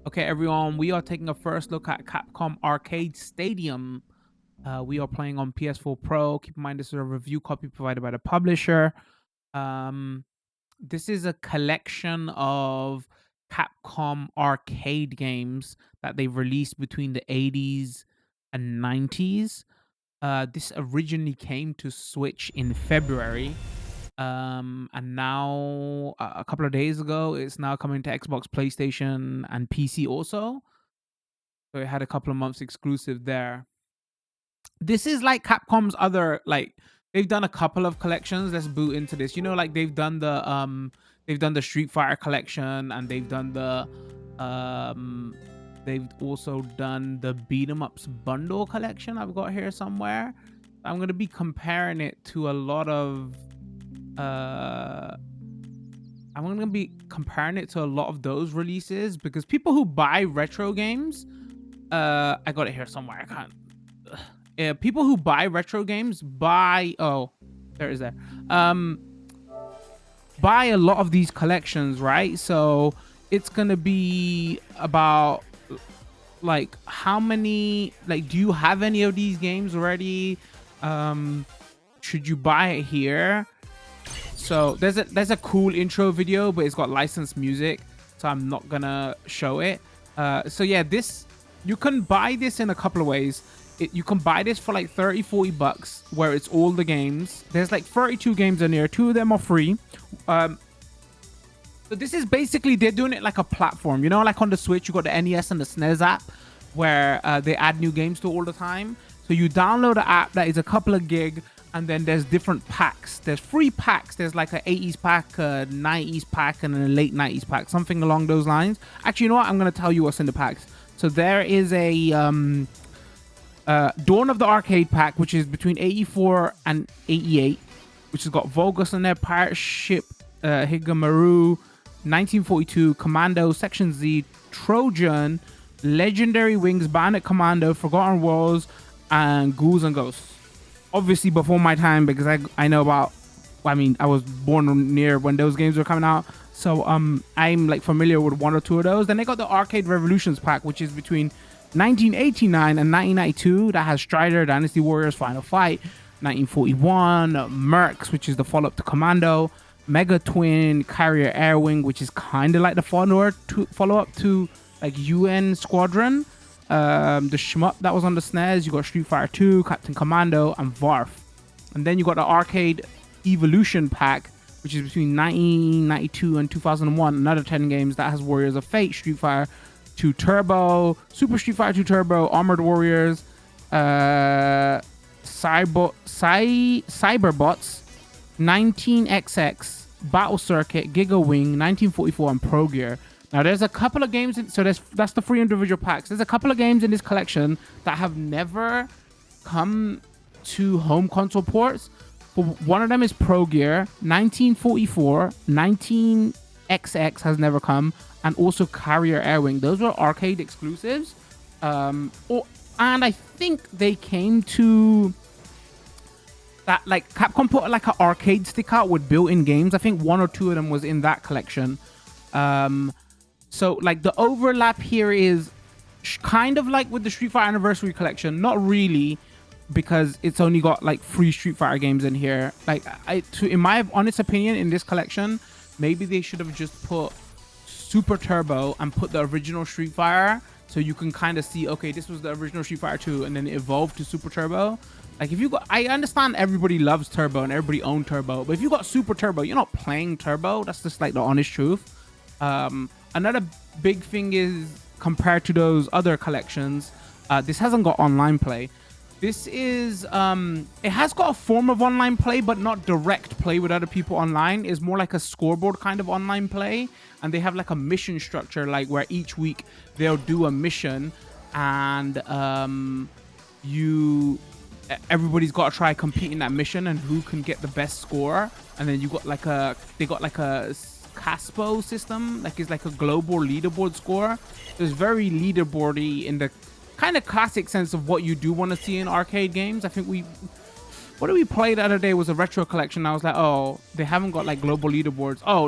Okay, everyone, we are taking a first look at Capcom Arcade Stadium. We are playing on PS4 Pro. Keep in mind, this is a review copy provided by the publisher. Um, this is a collection of Capcom arcade games that they've released between the 80s and 90s. This originally came to Switch in February. And now a couple of days ago, it's now coming to Xbox, PlayStation, and PC also. So it had a couple of months exclusive there. This is like Capcom's other, like, they've done a couple of collections. Let's boot into this. You know, like they've done the Street Fighter collection, and they've also done the Beat 'em Ups bundle collection I've got here somewhere. I'm gonna be comparing it to a lot of I'm gonna be comparing it to a lot of those releases, because people who buy retro games, I got it here somewhere. I can't. People who buy retro games buy. Oh, there is there. Buy a lot of these collections, right? So it's gonna be about like how many. Like, do you have any of these games already? Should you buy it here? So there's a cool intro video, but it's got licensed music, so I'm not gonna show it. So yeah, this, you can buy this in a couple of ways. You can buy this for like 30-40 bucks, where it's all the games. There's like 32 games in here. 2 of them are free. So this is basically, they're doing it like a platform, you know, like on the Switch you got the NES and the SNES app, where they add new games to all the time. So you download the app that is a couple of gig, and then there's different packs. There's free packs. There's like an 80s pack, a 90s pack, and a late 90s pack, something along those lines. Actually, you know what? I'm going to tell you what's in the packs. So there is a Dawn of the Arcade pack, which is between 84 and 88, which has got Vulgus in there, Pirate Ship, Higamaru, 1942, Commando, Section Z, Trojan, Legendary Wings, Bandit Commando, Forgotten Worlds, and Ghouls and Ghosts. Obviously before my time, because I know about, I mean, I was born near when those games were coming out, so I'm like familiar with 1 or 2 of those. Then they got the Arcade Revolutions pack, which is between 1989 and 1992, that has Strider, Dynasty Warriors, Final Fight. 1941, Mercs, which is the follow-up to Commando, Mega Twin, Carrier Air Wing, which is kind of like the follow-up to like UN Squadron. The shmup that was on the SNES, you got Street Fighter 2, Captain Commando, and Varf. And then you got the Arcade Evolution pack, which is between 1992 and 2001, another 10 games that has Warriors of Fate, Street Fighter 2 Turbo, Super Street Fighter 2 Turbo, Armored Warriors, Cyberbots, 19XX, Battle Circuit, Giga Wing, 1944, and Progear. Now there's a couple of games, so that's the 3 individual packs. There's a couple of games in this collection that have never come to home console ports. One of them is Progear, 1944, 19XX has never come, and also Carrier Air Wing. Those were arcade exclusives. And I think they came to that, like, Capcom put like an arcade stick out with built-in games. I think 1 or 2 of them was in that collection. So like the overlap here is kind of like with the Street Fighter Anniversary collection. Not really, because it's only got like 3 Street Fighter games in here. Like, in my honest opinion, in this collection, maybe they should have just put Super Turbo and put the original Street Fighter, so you can kind of see, okay, this was the original Street Fighter 2, and then it evolved to Super Turbo. Like, if you got, I understand everybody loves Turbo and everybody owned Turbo, but if you got Super Turbo, you're not playing Turbo. That's just like the honest truth. Another big thing is, compared to those other collections, this hasn't got online play. This is, it has got a form of online play, but not direct play with other people online. It's more like a scoreboard kind of online play. And they have like a mission structure, like where each week they'll do a mission, and everybody's got to try competing that mission and who can get the best score. And then they got like a Caspo system, like it's like a global leaderboard score. So it's very leaderboardy in the kind of classic sense of what you do want to see in arcade games. I think what did we play the other day was a retro collection. I was like, oh, they haven't got like global leaderboards. Oh,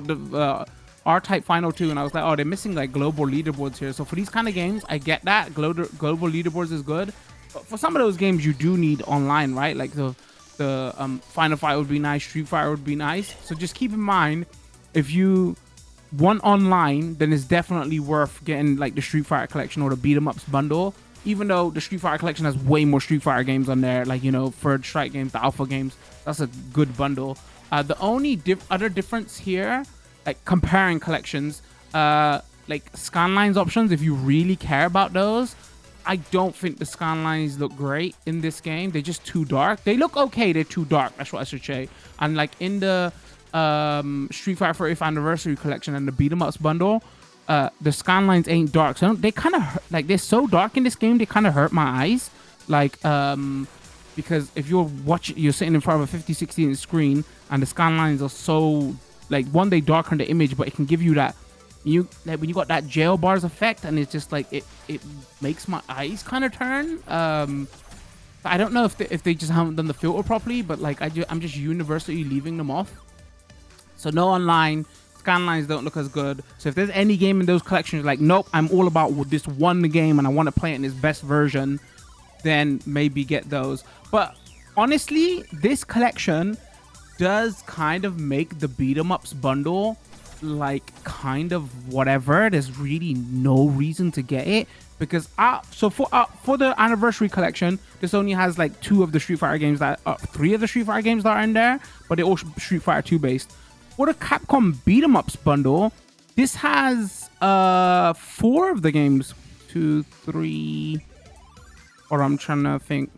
R-Type Final 2, and I was like, oh, they're missing like global leaderboards here. So for these kind of games, I get that global leaderboards is good, but for some of those games, you do need online, right? Like the Final Fight would be nice, Street Fighter would be nice. So just keep in mind, if you want online, then it's definitely worth getting like the Street Fighter collection or the beat 'em ups bundle. Even though the Street Fighter collection has way more Street Fighter games on there, like, you know, Third Strike games, the Alpha games, that's a good bundle. The only other difference here, like comparing collections, like scanlines options, if you really care about those, I don't think the scanlines look great in this game. They're just too dark. They look okay, they're too dark, that's what I should say. And like in the Street Fighter 30th Anniversary collection and the beat 'em ups bundle, the scanlines ain't dark, so they kind of like, they're so dark in this game, they kind of hurt my eyes, like because if you're sitting in front of a 50-60 inch screen and the scanlines are so like, one, they darken the image, but it can give you that, like when you got that jail bars effect, and it's just like it makes my eyes kind of turn. I don't know if they just haven't done the filter properly, but like I'm just universally leaving them off. So no online. Scanlines don't look as good. So if there's any game in those collections, like, nope, I'm all about this one game and I want to play it in its best version, then maybe get those. But honestly, this collection does kind of make the beat 'em ups bundle like kind of whatever. There's really no reason to get it, because so for the anniversary collection, this only has like 2 of the Street Fighter games that 3 of the Street Fighter games that are in there, but they're all Street Fighter 2 based. For the Capcom beat 'em ups bundle, this has 4 of the games. 2, 3, or I'm trying to think.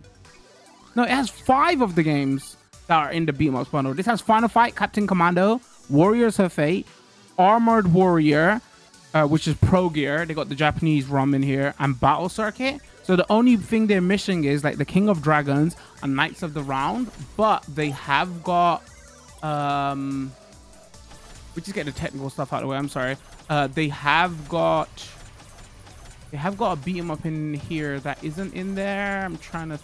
No, it has 5 of the games that are in the beat 'em ups bundle. This has Final Fight, Captain Commando, Warriors of Fate, Armored Warrior, which is Progear. They got the Japanese ROM in here, and Battle Circuit. So the only thing they're missing is like the King of Dragons and Knights of the Round, but they have got we just get the technical stuff out of the way. I'm sorry. They have got a beat 'em up in here that isn't in there. I'm trying to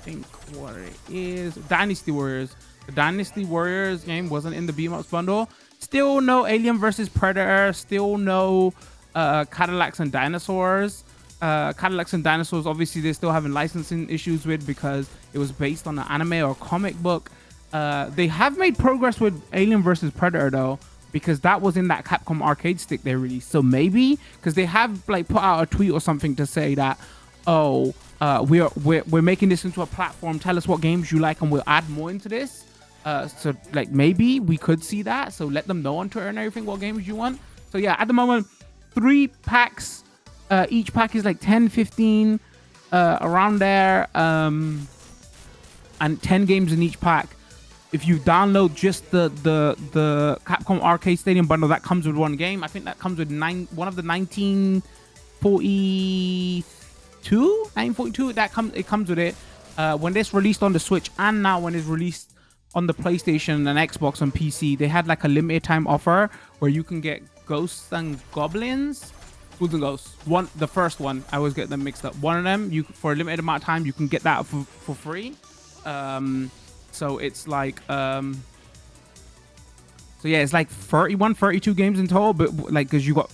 think what it is. Dynasty Warriors. The Dynasty Warriors game wasn't in the beat 'em ups bundle. Still no Alien versus Predator. Still no Cadillacs and Dinosaurs. Cadillacs and Dinosaurs, obviously, they're still having licensing issues with, because it was based on an anime or comic book. They have made progress with Alien versus Predator though, because that was in that Capcom arcade stick they released. So maybe, because they have like put out a tweet or something to say that, oh, we're making this into a platform. Tell us what games you like and we'll add more into this. So like maybe we could see that. So let them know on Twitter and everything what games you want. So yeah, at the moment, 3 packs. Each pack is like 10, 15, around there. And 10 games in each pack. If you download just the Capcom Arcade Stadium bundle, that comes with 1 game. I think that comes with one of the 1942. It comes with it. When this released on the Switch, and now when it's released on the PlayStation and Xbox and PC, they had like a limited time offer where you can get Ghosts and Goblins. Ghouls and Ghosts. The first one, I always get them mixed up. One of them, for a limited amount of time, you can get that for free. So it's like, so yeah, it's like 32 games in total, but like, because you got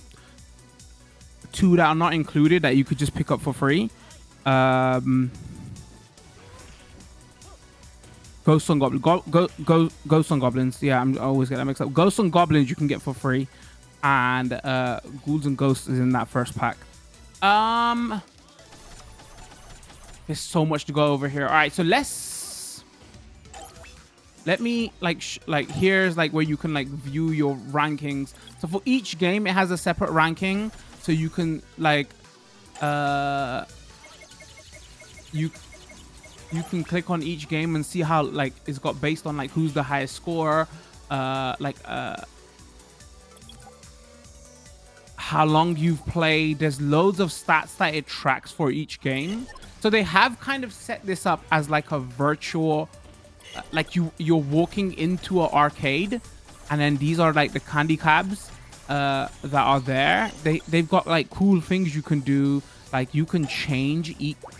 2 that are not included that you could just pick up for free. Ghosts and Goblins. Ghosts and Goblins. Yeah, I always get that mixed up. Ghosts and Goblins you can get for free. And Ghouls and Ghosts is in that first pack. There's so much to go over here. All right, so let me like here's like where you can like view your rankings. So for each game it has a separate ranking, so you can like you can click on each game and see how like it's got based on like who's the highest score, how long you've played. There's loads of stats that it tracks for each game. So they have kind of set this up as like a virtual, like you're walking into an arcade, and then these are like the candy cabs that are there. They've got like cool things you can do, like you can change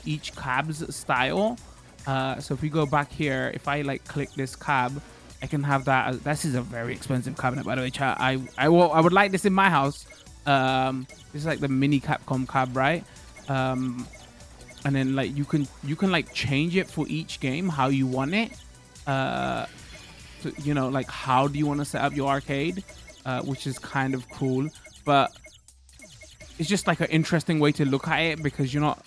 each cab's style. So if we go back here, if I like click this cab, I can have that. This is a very expensive cabinet, by the way, chat. I would like this in my house. This is like the mini Capcom cab, right? And then like you can like change it for each game how you want it. So, you know, like how do you want to set up your arcade, which is kind of cool. But it's just like an interesting way to look at it, because you're not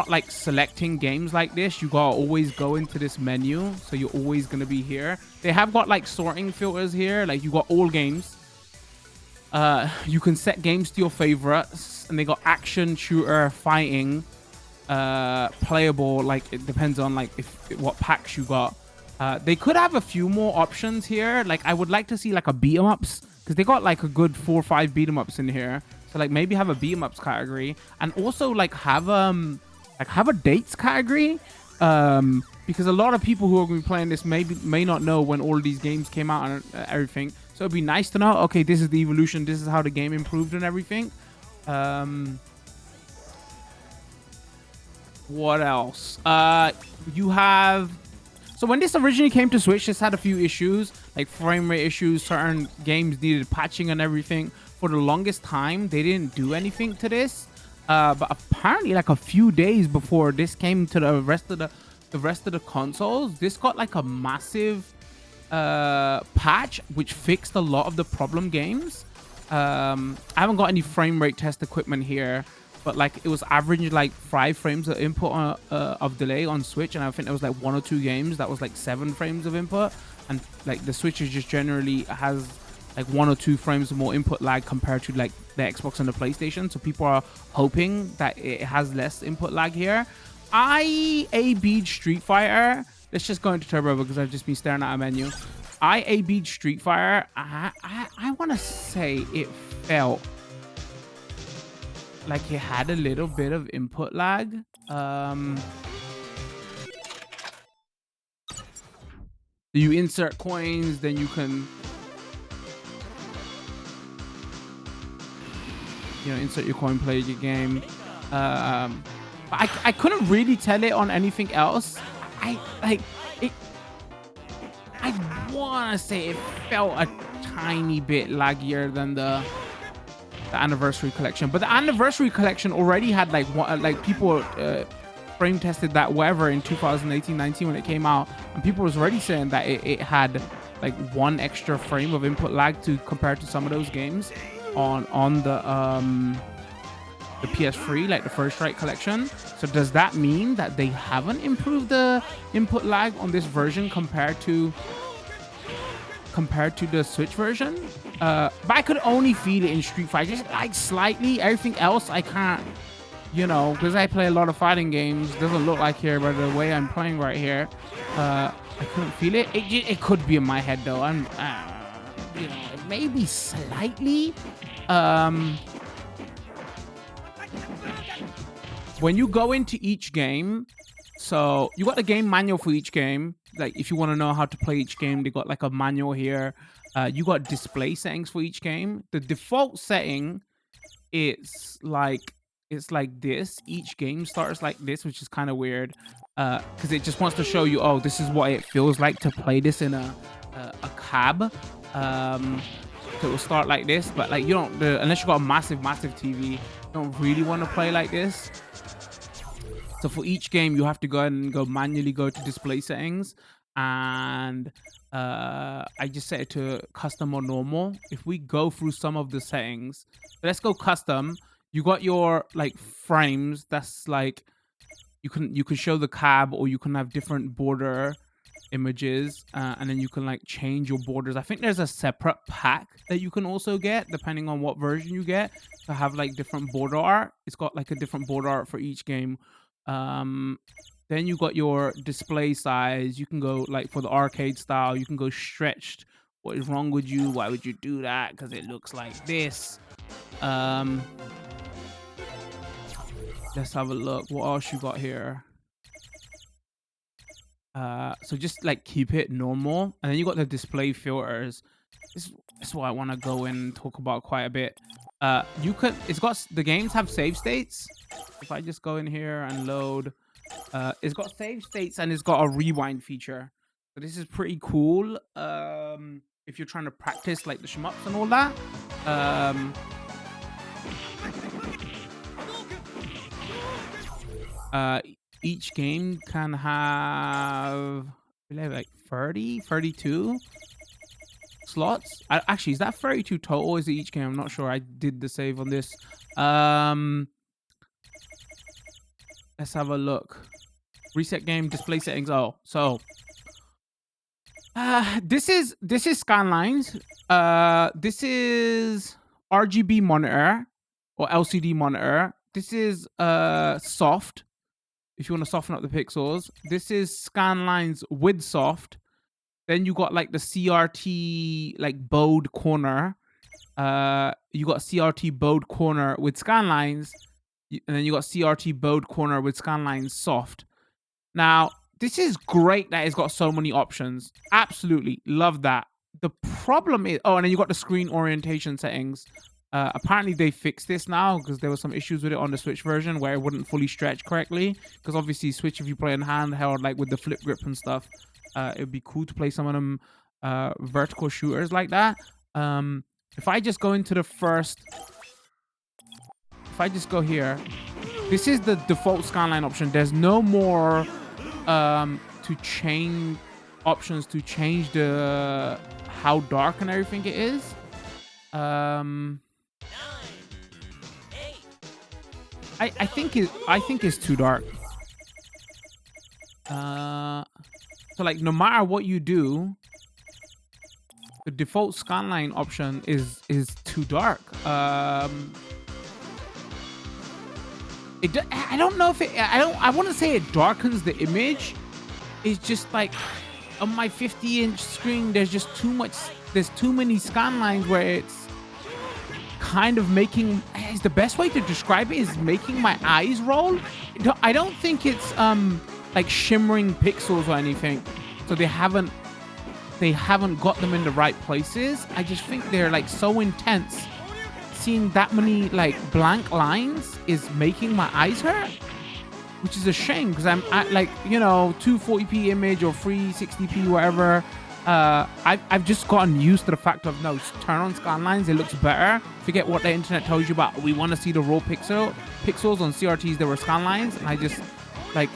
like selecting games like this. You gotta always go into this menu, so you're always gonna be here. They have got like sorting filters here, like you got all games. You can set games to your favorites, and they got action, shooter, fighting, playable. Like it depends on like what packs you got. They could have a few more options here. Like I would like to see like a beat 'em ups, because they got like a good 4 or 5 beat 'em ups in here. So like maybe have a beat 'em ups category, and also like have a dates category, because a lot of people who are going to be playing this may not know when all of these games came out and everything. So it'd be nice to know, okay, this is the evolution, this is how the game improved and everything. What else? You have... So when this originally came to Switch, this had a few issues, like frame rate issues. Certain games needed patching and everything. For the longest time, they didn't do anything to this. But apparently, like a few days before this came to the rest of the consoles, this got like a massive patch which fixed a lot of the problem games. I haven't got any frame rate test equipment here, but like it was averaging like 5 frames of input of delay on Switch, and I think there was like 1 or 2 games that was like 7 frames of input, and like the Switch is just generally has like 1 or 2 frames more input lag compared to like the Xbox and the PlayStation. So people are hoping that it has less input lag here. I A-B'd Street Fighter. Let's just go into Turbo because I've just been staring at a menu. I A-B'd Street Fighter. I want to say it felt like it had a little bit of input lag. You insert coins, then you can, you know, insert your coin, play your game. I couldn't really tell it on anything else. I want to say it felt a tiny bit laggier than the Anniversary Collection, but the Anniversary Collection already had like people frame tested that whatever in 2018-19 when it came out, and people was already saying that it had like 1 extra frame of input lag to compare to some of those games on the PS3, like the First Strike Collection. So does that mean that they haven't improved the input lag on this version compared to the Switch version? But I could only feel it in Street Fighter, just like slightly. Everything else I can't, you know, because I play a lot of fighting games. Doesn't look like here, but the way I'm playing right here, I couldn't feel it. It could be in my head though. I'm, you know, maybe slightly. When you go into each game, so you got the game manual for each game. Like if you want to know how to play each game, they got like a manual here. You got display settings for each game. The default setting is like this. Each game starts like this, which is kind of weird, because it just wants to show you, oh, this is what it feels like to play this in a cab. So it will start like this, but like you don't, unless you got a massive TV, you don't really want to play like this. So for each game, you have to go ahead and manually go to display settings, and I just set it to custom or normal. If we go through some of the settings, let's go custom. You got your like frames. That's like you can show the cab, or you can have different border images, and then you can like change your borders. I think there's a separate pack that you can also get depending on what version you get to have like different border art. It's got like a different border art for each game. Then you got your display size. You can go like for the arcade style, you can go stretched. What is wrong with you? Why would you do that? Because it looks like this. Let's have a look. What else you got here? So just like keep it normal, and then you got the display filters. This is what I want to go in and talk about quite a bit. You could, it's got, the games have save states. If I just go in here and load, it's got save states and it's got a rewind feature. So this is pretty cool. If you're trying to practice like the shmups and all that. Um, each game can have like 30, 32 slots. Actually, is that 32 total? Is it each game? I'm not sure. I did the save on this. Let's have a look. Reset game, display settings. Oh, so this is Skylines. This is RGB monitor or LCD monitor. This is soft. If you want to soften up the pixels, this is Skylines with soft. Then you got like the CRT like bowed corner. You got CRT bowed corner with Skylines, and then you got CRT bowed corner with Skylines soft. Now, this is great that it's got so many options. Absolutely love that. The problem is, oh, and then you got the screen orientation settings. Apparently they fixed this now because there were some issues with it on the Switch version where it wouldn't fully stretch correctly. Because obviously Switch, if you play in handheld, like with the flip grip and stuff, it'd be cool to play some of them vertical shooters like that. If I just go into the first, if I just go here, this is the default Skyline option. There's no more to change options to change the how dark and everything it is. I think it's too dark. So like no matter what you do, the default Skyline option is too dark. I don't know if it. I want to say it darkens the image. It's just like on my 50-inch screen, there's just too much. There's too many Skylines where it's kind of making. Is the best way to describe it is making my eyes roll. I don't think it's like shimmering pixels or anything. So they haven't got them in the right places. I just think they're like so intense. Seeing that many like blank lines is making my eyes hurt, which is a shame because I'm at like, you know, 240p image or 360p whatever. I've just gotten used to the fact of no, turn on Skylines, it looks better. Forget what the internet tells you about. We want to see the raw pixels on CRTs. There were Skylines, and I just like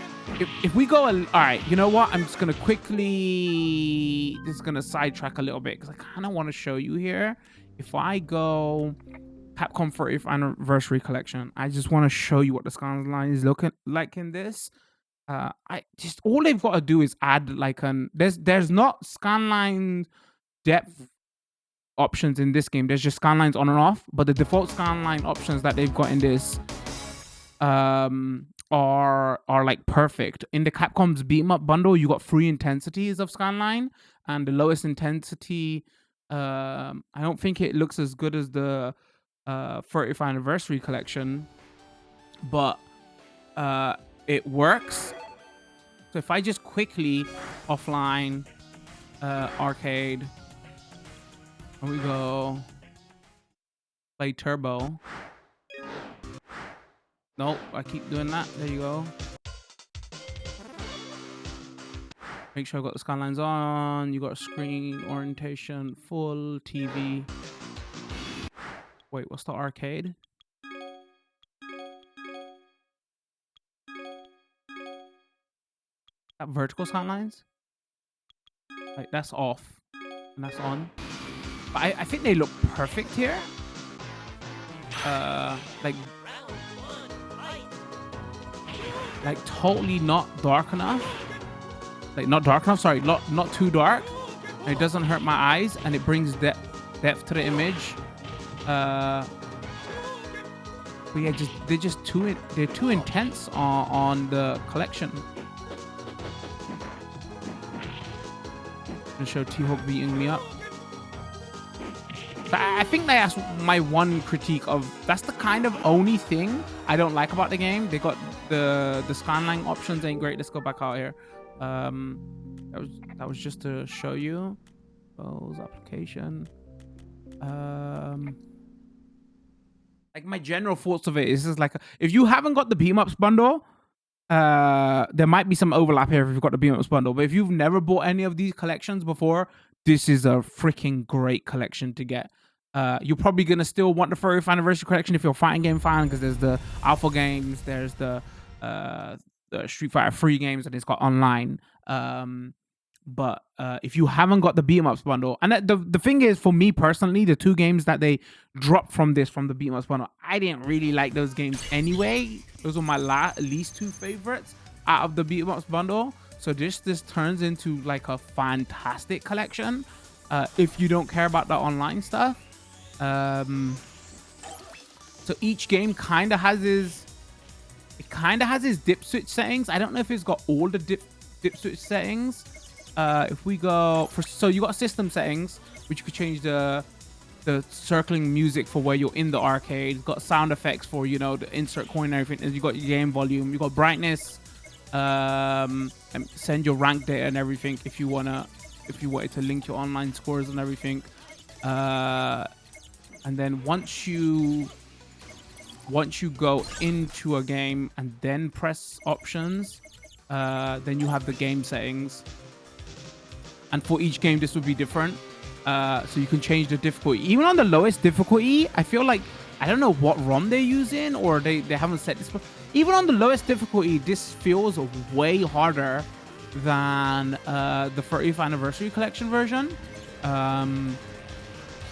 if we go all right, you know what? I'm just gonna quickly sidetrack a little bit because I kind of want to show you here. If I go Capcom 40th Anniversary Collection, I just want to show you what the Skyline is looking like in this. I just all they've got to do is add like there's not Skyline depth options in this game. There's just Skylines on and off, but the default Skyline options that they've got in this are like perfect. In the Capcom's beat 'em up bundle, you got 3 intensities of Skyline, and the lowest intensity, I don't think it looks as good as the 40th Anniversary Collection, but it works. So if I just quickly offline arcade, and we go play Turbo. Nope, I keep doing that. There you go. Make sure I got the Skylines on. You got a screen orientation, full TV. Wait, what's the arcade? That vertical Skylines? Like that's off and that's on. But I think they look perfect here. Like totally not dark enough. Like not dark enough, sorry, not too dark. And it doesn't hurt my eyes, and it brings depth to the image. But yeah, they're too intense on the collection. I'm gonna show T-Hawk beating me up. But I think that's my one critique of. That's the kind of only thing I don't like about the game. They got the Skyline options ain't great. Let's go back out here. That was just to show you. Those application. Like my general thoughts of it is just like if you haven't got the beat 'em ups bundle, there might be some overlap here if you've got the beat 'em ups bundle. But if you've never bought any of these collections before, this is a freaking great collection to get. You're probably gonna still want the 30th anniversary collection if you're a fighting game fan, because there's the alpha games, there's the Street Fighter free games, and it's got online. But if you haven't got the beat 'em ups bundle, and the thing is, for me personally, the 2 games that they dropped from the beat 'em ups bundle, I didn't really like those games anyway. Those were my least 2 favorites out of the beat 'em ups bundle. So this turns into like a fantastic collection if you don't care about the online stuff. So each game kind of has his dip switch settings. I don't know if it's got all the dip switch settings. If we go for, so you got system settings, which you could change the circling music for where you're in the arcade. You've got sound effects for, you know, the insert coin and everything. You got your game volume. You got brightness, and send your rank data and everything if you wanted to link your online scores and everything. And then once you go into a game and then press options, then you have the game settings. And for each game, this would be different. So you can change the difficulty. Even on the lowest difficulty, I feel like, I don't know what ROM they're using, or they haven't set this. But even on the lowest difficulty, this feels way harder than the 30th anniversary collection version.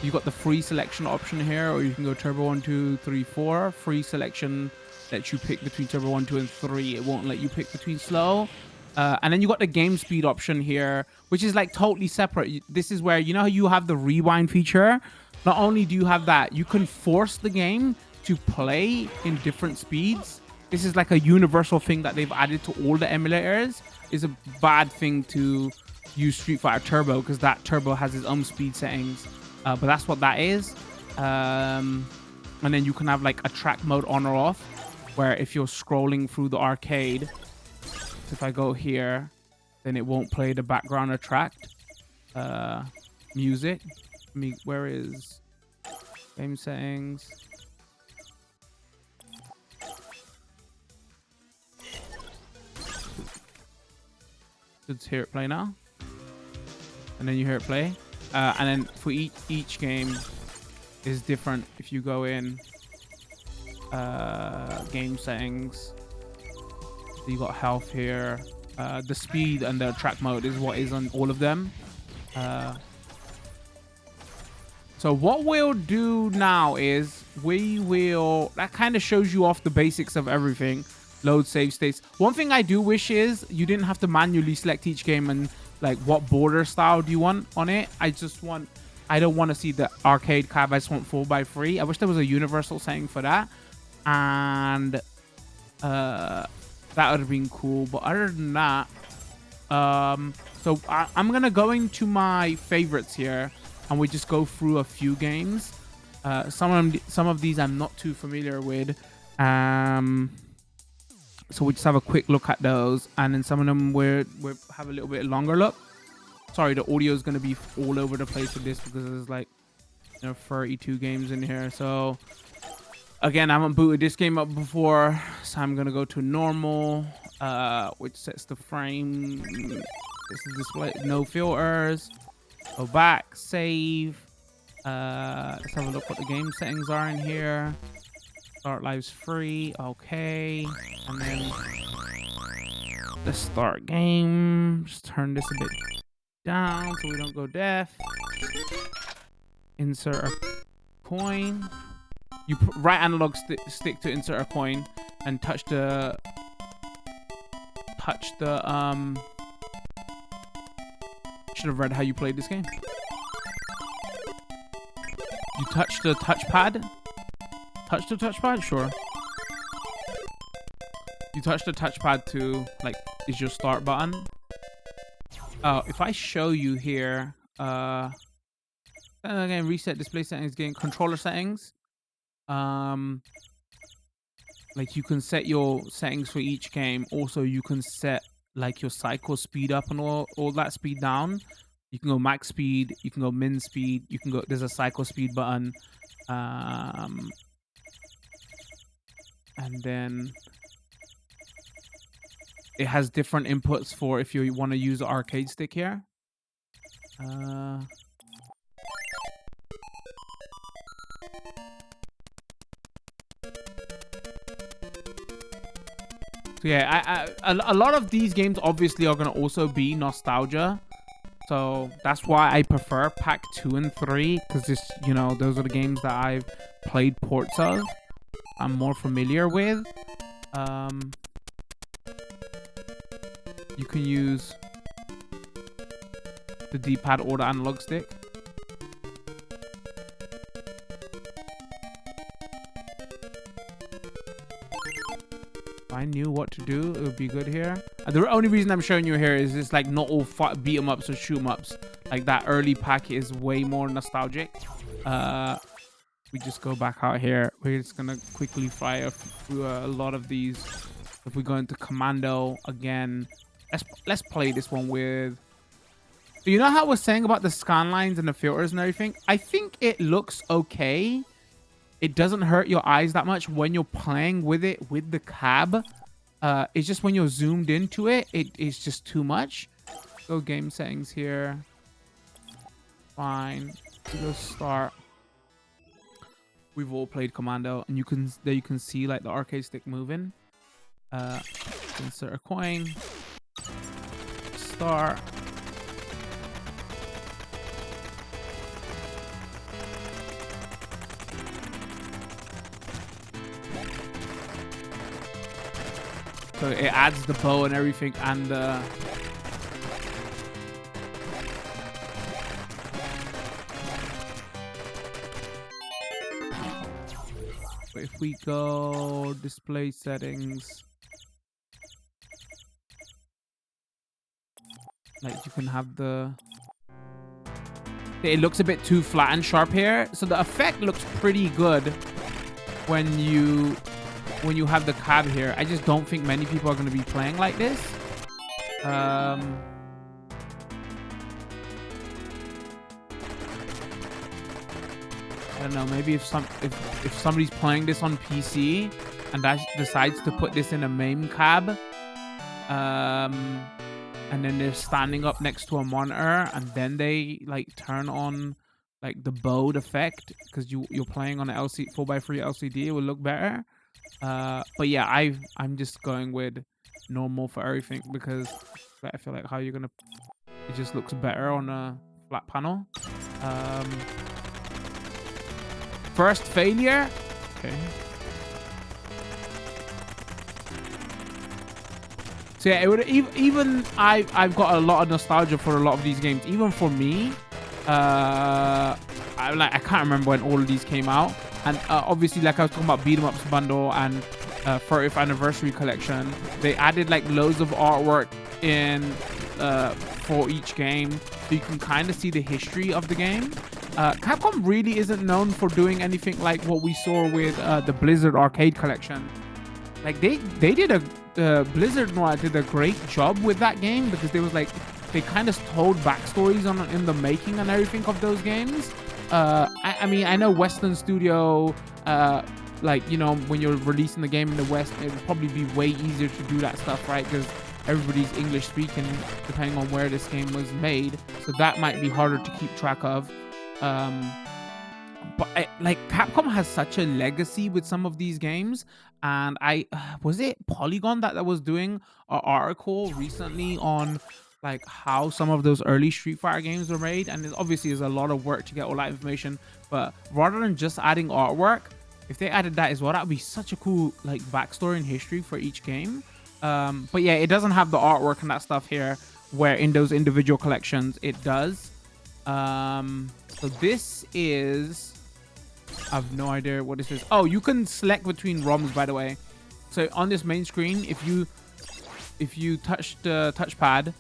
You got the free selection option here, or you can go turbo 1, 2, 3, 4. Free selection lets you pick between turbo 1, 2, and 3. It won't let you pick between slow. And then you got the game speed option here, which is like totally separate. This is where, you know how you have the rewind feature? Not only do you have that, you can force the game to play in different speeds. This is like a universal thing that they've added to all the emulators. It's a bad thing to use Street Fighter Turbo, because that Turbo has its own speed settings. But that's what that is. And then you can have like a track mode on or off, where if you're scrolling through the arcade, if I go here, then it won't play the background or tracked music. Where is game settings? Let's hear it play now. And then you hear it play. And then for each game is different. If you go in game settings, you got health here. The speed and the track mode is what is on all of them. So what we'll do now is that kind of shows you off the basics of everything. Load save states. One thing I do wish is you didn't have to manually select each game and like what border style do you want on it. I don't want to see the arcade cab. I just want 4x3. I wish there was a universal setting for that. And that would have been cool. But other than that, so I'm gonna go into my favorites here, and we just go through a few games. Some of these I'm not too familiar with. So we just have a quick look at those, and then some of them we'll have a little bit longer look. Sorry, the audio is gonna be all over the place with this, because there's like, you know, 32 games in here. So again, I haven't booted this game up before, so I'm gonna go to normal, which sets the frame. This is display, no filters. Go back, save. Let's have a look what the game settings are in here. Start lives free, okay. And then let's start game. Just turn this a bit down so we don't go deaf. Insert a coin. You put right analog stick to insert a coin, and touch the should have read how you played this game. You touch the touchpad. Touch the touchpad? Sure. You touch the touchpad to, like, is your start button. If I show you here, again, reset display settings, again, controller settings. Like, you can set your settings for each game. Also, you can set, like, your cycle speed up and all that speed down. You can go max speed, you can go min speed, you can go, there's a cycle speed button. And then it has different inputs for if you want to use the arcade stick here. So yeah, a lot of these games obviously are going to also be nostalgia. So that's why I prefer Pack 2 and 3, because this, you know, those are the games that I've played ports of. I'm more familiar with. You can use the D-pad or the analog stick. If I knew what to do, it would be good here. The only reason I'm showing you here is it's like not all beat 'em ups or shoot 'em ups. Like that early pack is way more nostalgic. We just go back out here. We're just gonna quickly fire through a lot of these. If we go into Commando again, let's play this one with. So you know how I was saying about the scan lines and the filters and everything? I think it looks okay. It doesn't hurt your eyes that much when you're playing with it with the cab. It's just when you're zoomed into it, it's just too much. Go game settings here. Fine. Go start. We've all played Commando, and you can see like the arcade stick moving. Insert a coin. Start. So it adds the bow and everything, and but if we go display settings, like you can have the. It looks a bit too flat and sharp here, so the effect looks pretty good when you have the cab here. I just don't think many people are going to be playing like this. I don't know, maybe if somebody's playing this on PC and that decides to put this in a MAME cab, and then they're standing up next to a monitor and then they like turn on like the bowed effect because you're playing on an 4x3 LCD, it will look better. But yeah, I'm just going with normal for everything because I feel like it just looks better on a flat panel. First failure. Okay. So yeah, it would even I've got a lot of nostalgia for a lot of these games. Even for me, I can't remember when all of these came out. And obviously, like I was talking about Beat 'em Ups bundle and 30th anniversary collection, they added like loads of artwork in for each game, so you can kind of see the history of the game. Capcom really isn't known for doing anything like what we saw with the Blizzard arcade collection. Like they did Blizzard did a great job with that game because they kind of told backstories in the making and everything of those games. I mean, I know Western Studio, like, you know, when you're releasing the game in the West, it would probably be way easier to do that stuff, right? Because everybody's English speaking, depending on where this game was made. So that might be harder to keep track of. But like Capcom has such a legacy with some of these games. And was it Polygon that was doing an article recently on like how some of those early Street Fighter games were made, and it obviously is a lot of work to get all that information, but rather than just adding artwork, if they added that as well, that would be such a cool like backstory and history for each game. But yeah, it doesn't have the artwork and that stuff here, where in those individual collections it does. So this is, I have no idea what this is. Oh, you can select between ROMs, by the way. So on this main screen, if you touch the touchpad,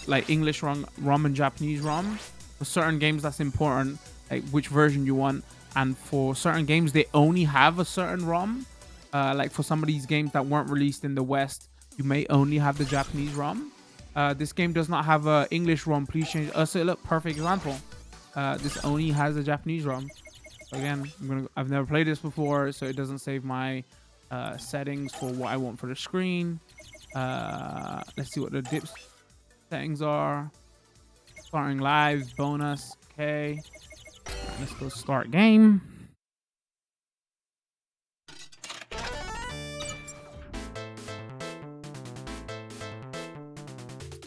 like English ROM and Japanese ROM. For certain games, that's important, like which version you want. And for certain games, they only have a certain ROM. Like for some of these games that weren't released in the West, you may only have the Japanese ROM. This game does not have a English ROM. Please change. So look, perfect example. This only has a Japanese ROM. Again, I've never played this before, so it doesn't save my settings for what I want for the screen. Let's see what the dips settings are. Starting lives, bonus. Okay. Let's go start game.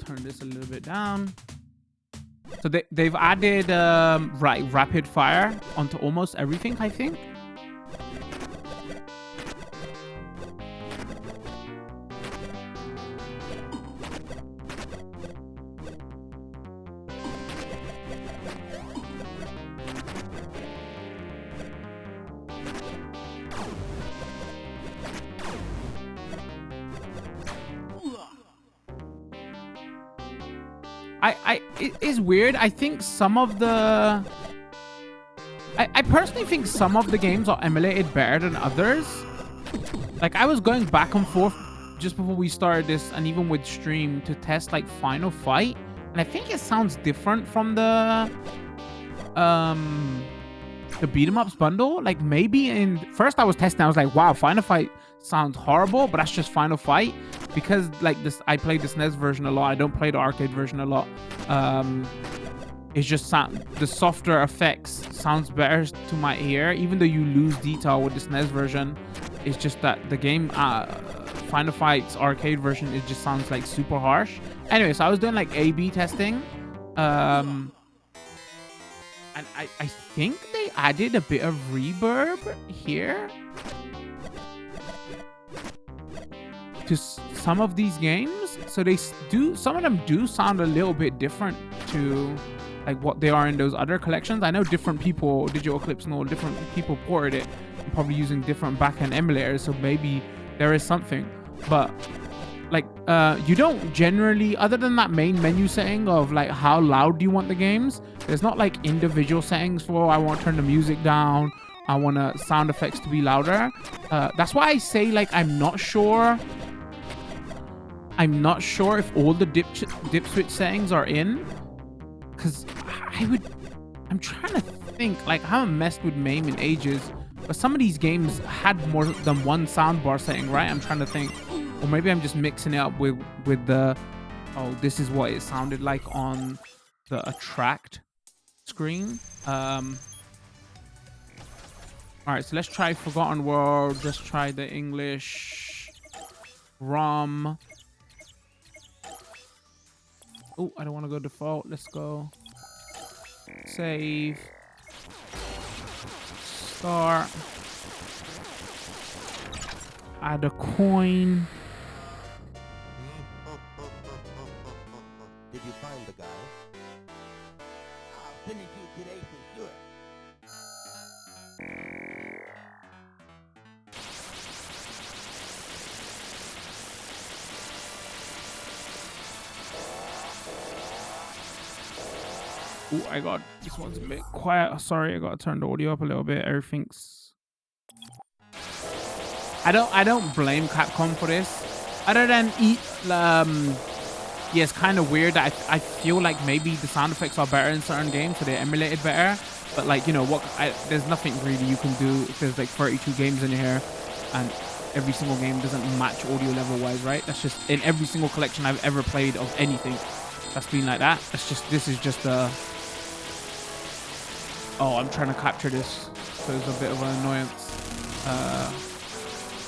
Turn this a little bit down. So they've added rapid fire onto almost everything, I think. It is weird. I think some of the... I personally think some of the games are emulated better than others. Like, I was going back and forth just before we started this, and even with stream, to test, like, Final Fight. And I think it sounds different from the beat 'em ups bundle. Like, maybe in... First, I was testing. I was like, wow, Final Fight sounds horrible, but that's just Final Fight. Because, like, this, I played the SNES version a lot. I don't play the arcade version a lot. It's just the softer effects sounds better to my ear, even though you lose detail with the SNES version. It's just that the game, Final Fight's arcade version, it just sounds like super harsh. Anyway, so I was doing like A/B testing, and I think they added a bit of reverb here to some of these games. So they do, some of them do sound a little bit different to like what they are in those other collections. I know different people, Digital Eclipse and all, different people ported it, probably using different backend emulators, so maybe there is something. But like you don't generally, other than that main menu setting of like how loud do you want the games, there's not like individual settings for I want to turn the music down, I want sound effects to be louder. That's why I say, like, I'm not sure if all the dip switch settings are in, because I'm trying to think, like, I haven't messed with MAME in ages, but some of these games had more than one soundbar setting, right? I'm trying to think, or maybe I'm just mixing it up with the, oh, this is what it sounded like on the attract screen. All right, so let's try Forgotten World. Just try the English ROM. Oh, I don't want to go default. Let's go save, start, add a coin. Did you find the guy? I'll finish you today for sure. Oh, I got, this one's a bit quiet. Sorry, I got to turn the audio up a little bit. Everything's... I don't blame Capcom for this. Other than yeah, it's kind of weird that I feel like maybe the sound effects are better in certain games, so they emulate it better. But like, you know what, there's nothing really you can do if there's like 32 games in here and every single game doesn't match audio level wise, right? That's just in every single collection I've ever played of anything that's been like that. That's just, this is just a... Oh, I'm trying to capture this, so it's a bit of an annoyance.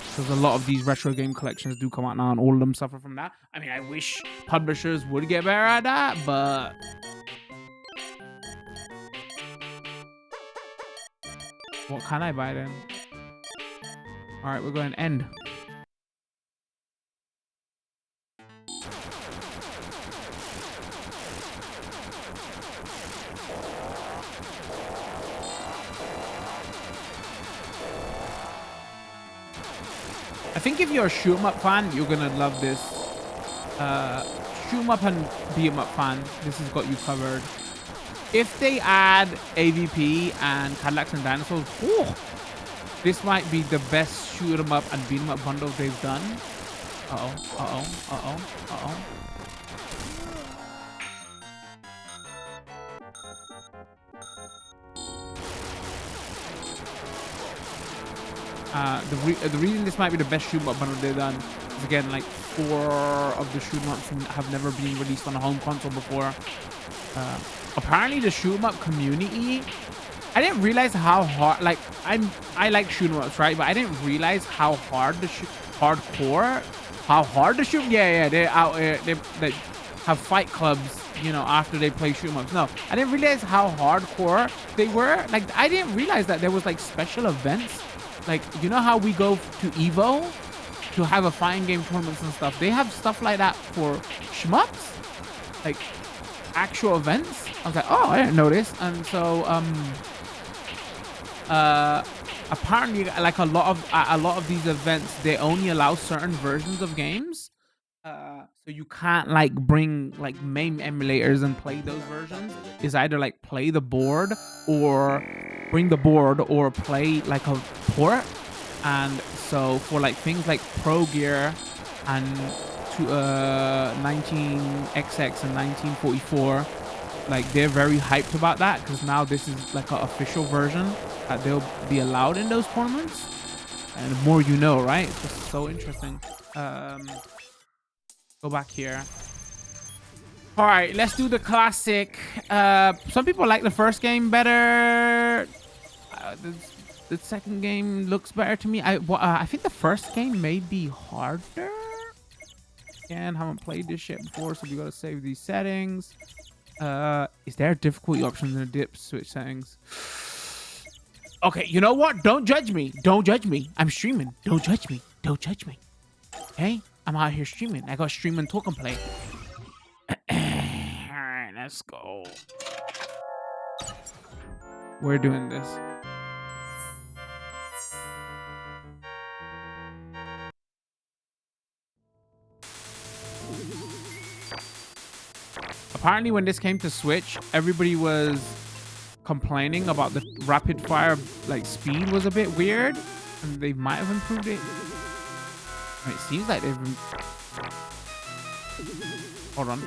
Because a lot of these retro game collections do come out now and all of them suffer from that. I mean, I wish publishers would get better at that, but... What can I buy then? All right, we're going to end. I think if you're a shoot 'em up fan, you're gonna love this. Shoot 'em up and beat 'em up fan, this has got you covered. If they add AVP and Cadillacs and Dinosaurs, whew, this might be the best shoot 'em up and beat 'em up bundle they've done. The reason this might be the best shoot 'em up bundle they've done is, again, like 4 of the shoot 'em ups have never been released on a home console before. Apparently the shoot 'em up community, I didn't realize how hard, like, I like shoot 'em ups, right? But I didn't realize how hard the shoot. Yeah, they out they have fight clubs, you know, after they play shoot 'em ups. No, I didn't realize how hardcore they were. Like, I didn't realize that there was like special events. Like, you know how we go to Evo to have a fighting game tournaments and stuff? They have stuff like that for shmups, like actual events. I was like, oh, I didn't know this. And so apparently, like a lot of these events, they only allow certain versions of games. So you can't like bring like MAME emulators and play those versions. It's either like play the board or bring the board or play like a port. And so for like things like Progear and 19XX and 1944, like they're very hyped about that because now this is like an official version that they'll be allowed in those tournaments. And the more you know, right? It's just so interesting. Go back here. All right, let's do the classic. Some people like the first game better. The second game looks better to me. I think the first game may be harder. Again, haven't played this shit before, so we gotta save these settings. Is there a difficulty option in the dip switch settings? Okay, you know what? Don't judge me. Don't judge me. I'm streaming. Don't judge me. Don't judge me. Okay? I'm out here streaming. I got stream and talk and play. Alright, let's go. We're doing this. Apparently when this came to Switch, everybody was complaining about the rapid fire like speed was a bit weird, and they might have improved it. It seems like they've hold on.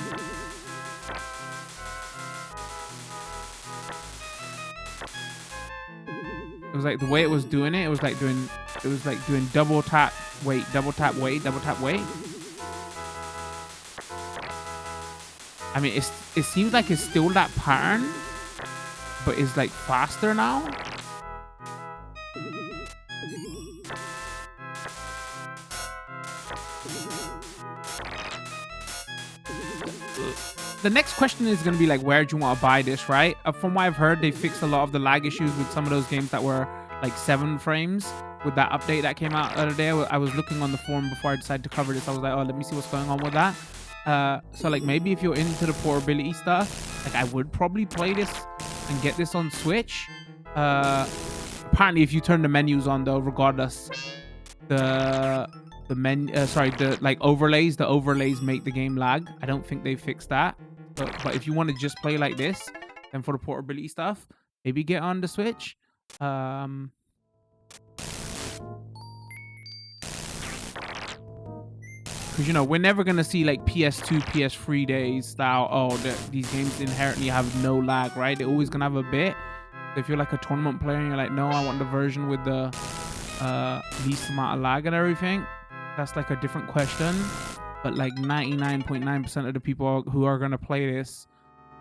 It was like the way it was doing it, it was like doing double tap, wait, double tap, wait, double tap, wait. I mean, it seems like it's still that pattern, but it's like faster now. The next question is going to be like, where do you want to buy this, right? From what I've heard, they fixed a lot of the lag issues with some of those games that were like 7 frames with that update that came out the other day. I was looking on the forum before I decided to cover this. I was like, oh, let me see what's going on with that. So like maybe if you're into the portability stuff, like I would probably play this and get this on Switch. Apparently if you turn the menus on though, regardless, the overlays make the game lag. I don't think they fixed that. But if you want to just play like this, then for the portability stuff, maybe get on the Switch. Because, you know, we're never going to see like PS2, PS3 days style, oh, these games inherently have no lag, right? They're always going to have a bit. If you're like a tournament player and you're like, no, I want the version with the least amount of lag and everything, that's like a different question. But like 99.9% of the people who are going to play this,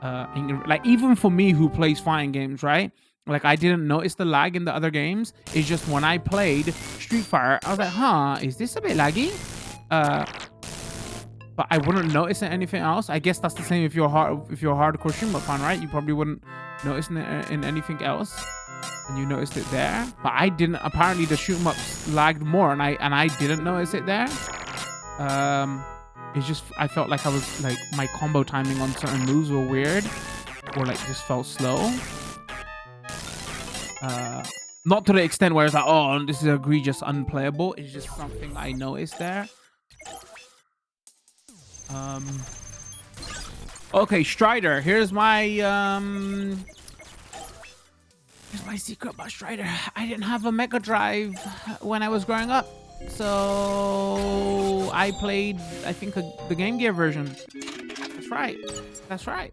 like even for me who plays fighting games, right? Like I didn't notice the lag in the other games. It's just when I played Street Fighter, I was like, huh, is this a bit laggy? But I wouldn't notice anything else. I guess that's the same if you're a hardcore streamer fan, right? You probably wouldn't notice it in anything else, and you noticed it there. But I didn't. Apparently, the shoot 'em ups lagged more, and I didn't notice it there. It's just I felt like I was like my combo timing on certain moves were weird, or like just felt slow. Not to the extent where it's like, oh, this is egregious, unplayable. It's just something I noticed there. Okay, Strider. Here's my secret about Strider. I didn't have a Mega Drive when I was growing up, so I played, I think, the Game Gear version. That's right. That's right.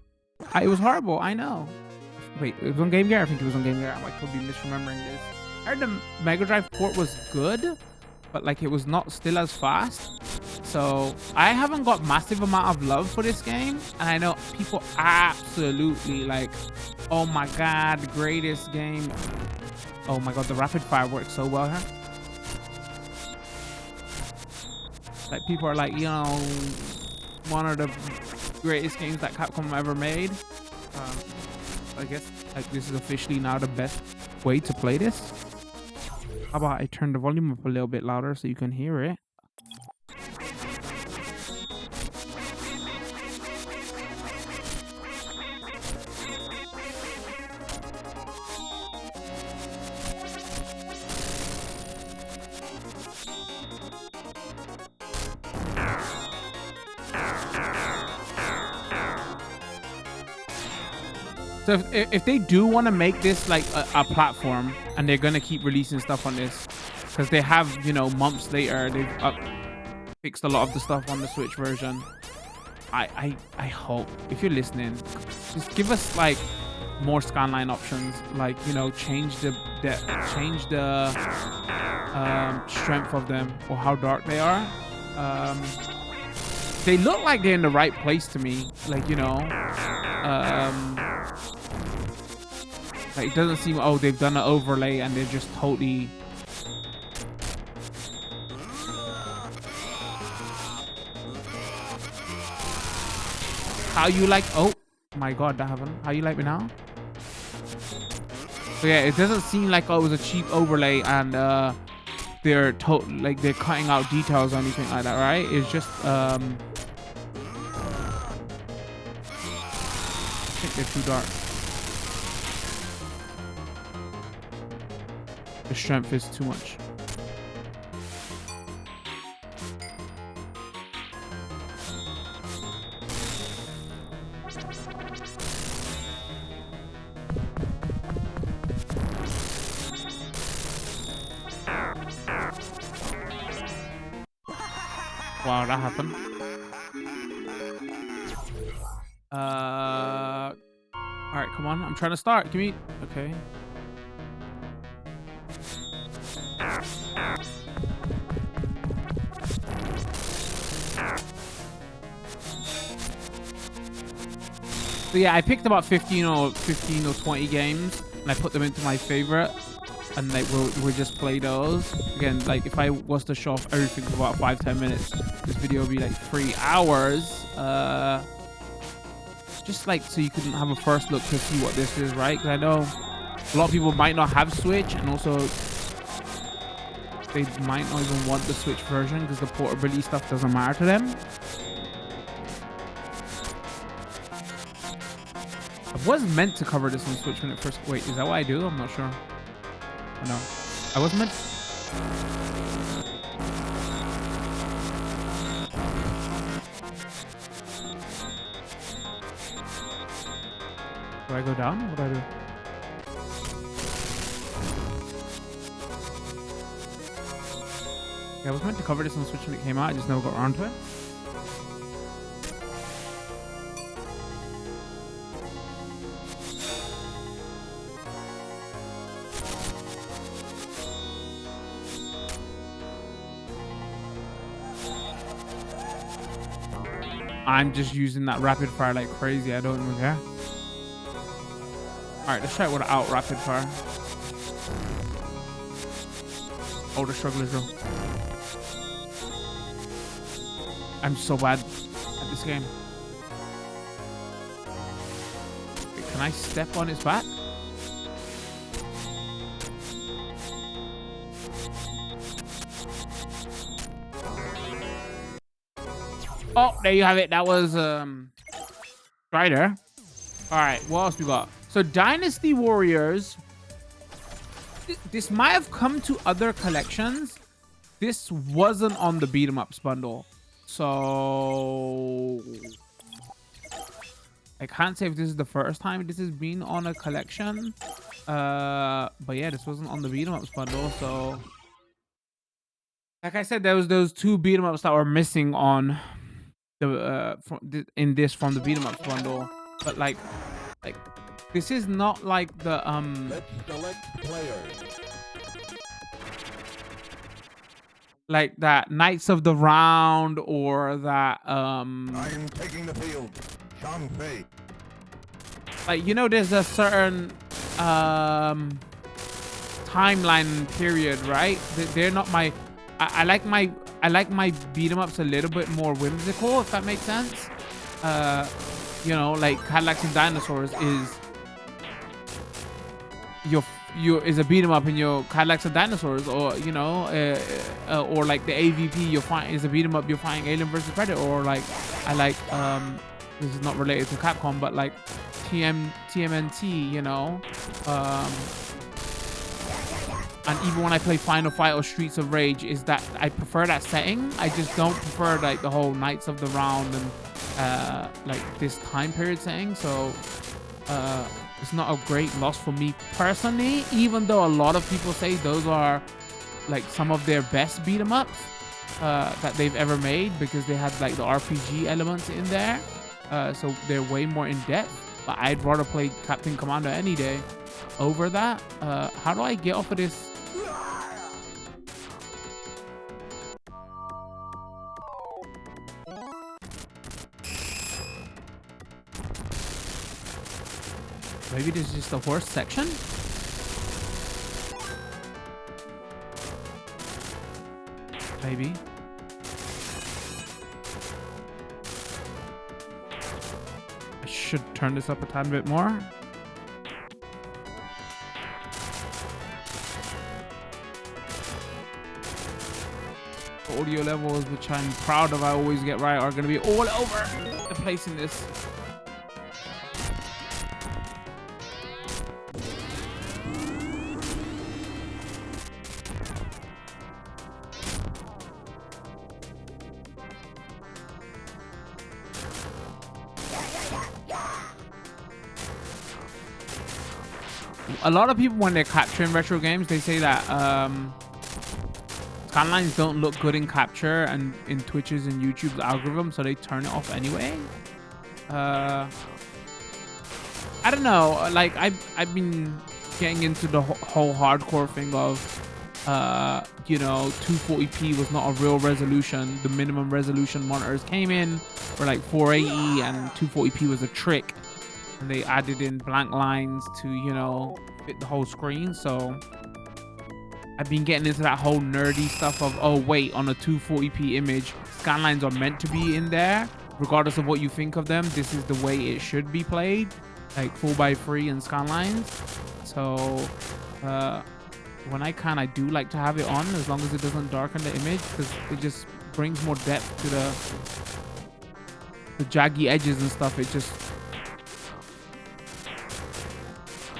It was horrible. I know. Wait, it was on Game Gear. I think it was on Game Gear. I could be misremembering this. I heard the Mega Drive port was good, but like it was not still as fast. So I haven't got massive amount of love for this game, and I know people absolutely like, oh my god, the greatest game. Oh my god, the rapid fire works so well here. Like people are like, you know, one of the greatest games that Capcom ever made. I guess like this is officially now the best way to play this. How about I turn the volume up a little bit louder so you can hear it? So if they do want to make this like a platform, and they're gonna keep releasing stuff on this, because they have, you know, months later they've fixed a lot of the stuff on the Switch version. I hope, if you're listening, just give us like more scanline options, like, you know, change the strength of them or how dark they are. They look like they're in the right place to me, like, you know. Like, it doesn't seem, oh, they've done an overlay and they're just totally... How you like... Oh my god, that happened. How you like me now? So yeah, it doesn't seem like, oh, it was a cheap overlay and they're like they're cutting out details or anything like that, right? It's just I think they're too dark. The strength is too much. Wow, that happened. All right, come on. I'm trying to start. Give me... Okay. So yeah, I picked about 15 or 20 games, and I put them into my favorite, and like we'll just play those. Again, like if I was to show off everything for about 5-10 minutes, this video would be like 3 hours. Just like so you can have a first look to see what this is, right? Because I know a lot of people might not have Switch, and also they might not even want the Switch version because the portability stuff doesn't matter to them. I was meant to cover this on Switch when it first... Wait, is that what I do? I'm not sure. Oh, no. I was meant... Do I go down? What do I do? Yeah, I was meant to cover this on Switch when it came out. I just never got around to it. I'm just using that rapid fire like crazy. I don't even care. All right, let's try it without rapid fire. Oh, the struggle is real. I'm so bad at this game. Wait, can I step on his back? Oh, there you have it. That was Strider. All right, what else we got? So Dynasty Warriors. This might have come to other collections. This wasn't on the beat 'em ups bundle, so I can't say if this is the first time this has been on a collection. But yeah, this wasn't on the beat 'em ups bundle, so like I said, there was those 2 beat 'em ups that were missing on the in this from the beat 'em ups bundle. But like this is not like the Let's select players. like that Knights of the Round or that I am taking the field. Shang Fei. like, you know, there's a certain timeline period, right? They're not my I like my beat 'em ups a little bit more whimsical, if that makes sense. You know, like Cadillacs and Dinosaurs is your is a beat 'em up in your Cadillacs and Dinosaurs, or you know, or like the AVP you're fighting is a beat 'em up, you're fighting Alien versus Predator, or like I like this is not related to Capcom, but like TMNT, you know, and even when I play Final Fight or Streets of Rage, is that I prefer that setting. I just don't prefer like the whole Knights of the Round and like this time period setting. So it's not a great loss for me personally, even though a lot of people say those are like some of their best beat 'em ups that they've ever made, because they had like the RPG elements in there. So they're way more in depth, but I'd rather play Captain Commando any day over that. How do I get off of this? Maybe this is just the horse section? Maybe. I should turn this up a tiny bit more. The audio levels, which I'm proud of, I always get right, are going to be all over the place in this. A lot of people, when they're capturing retro games, they say that skylines don't look good in capture and in Twitch's and YouTube's algorithm, so they turn it off anyway. I don't know. Like I've been getting into the whole hardcore thing of you know, 240p was not a real resolution. The minimum resolution monitors came in for like 480, and 240p was a trick, and they added in blank lines to, you know, fit the whole screen. So I've been getting into that whole nerdy stuff of, oh wait, on a 240p image, skylines are meant to be in there regardless of what you think of them. This is the way it should be played, like 4x3 and skylines. So when I can, I do like to have it on, as long as it doesn't darken the image, because it just brings more depth to the jaggy edges and stuff. It just,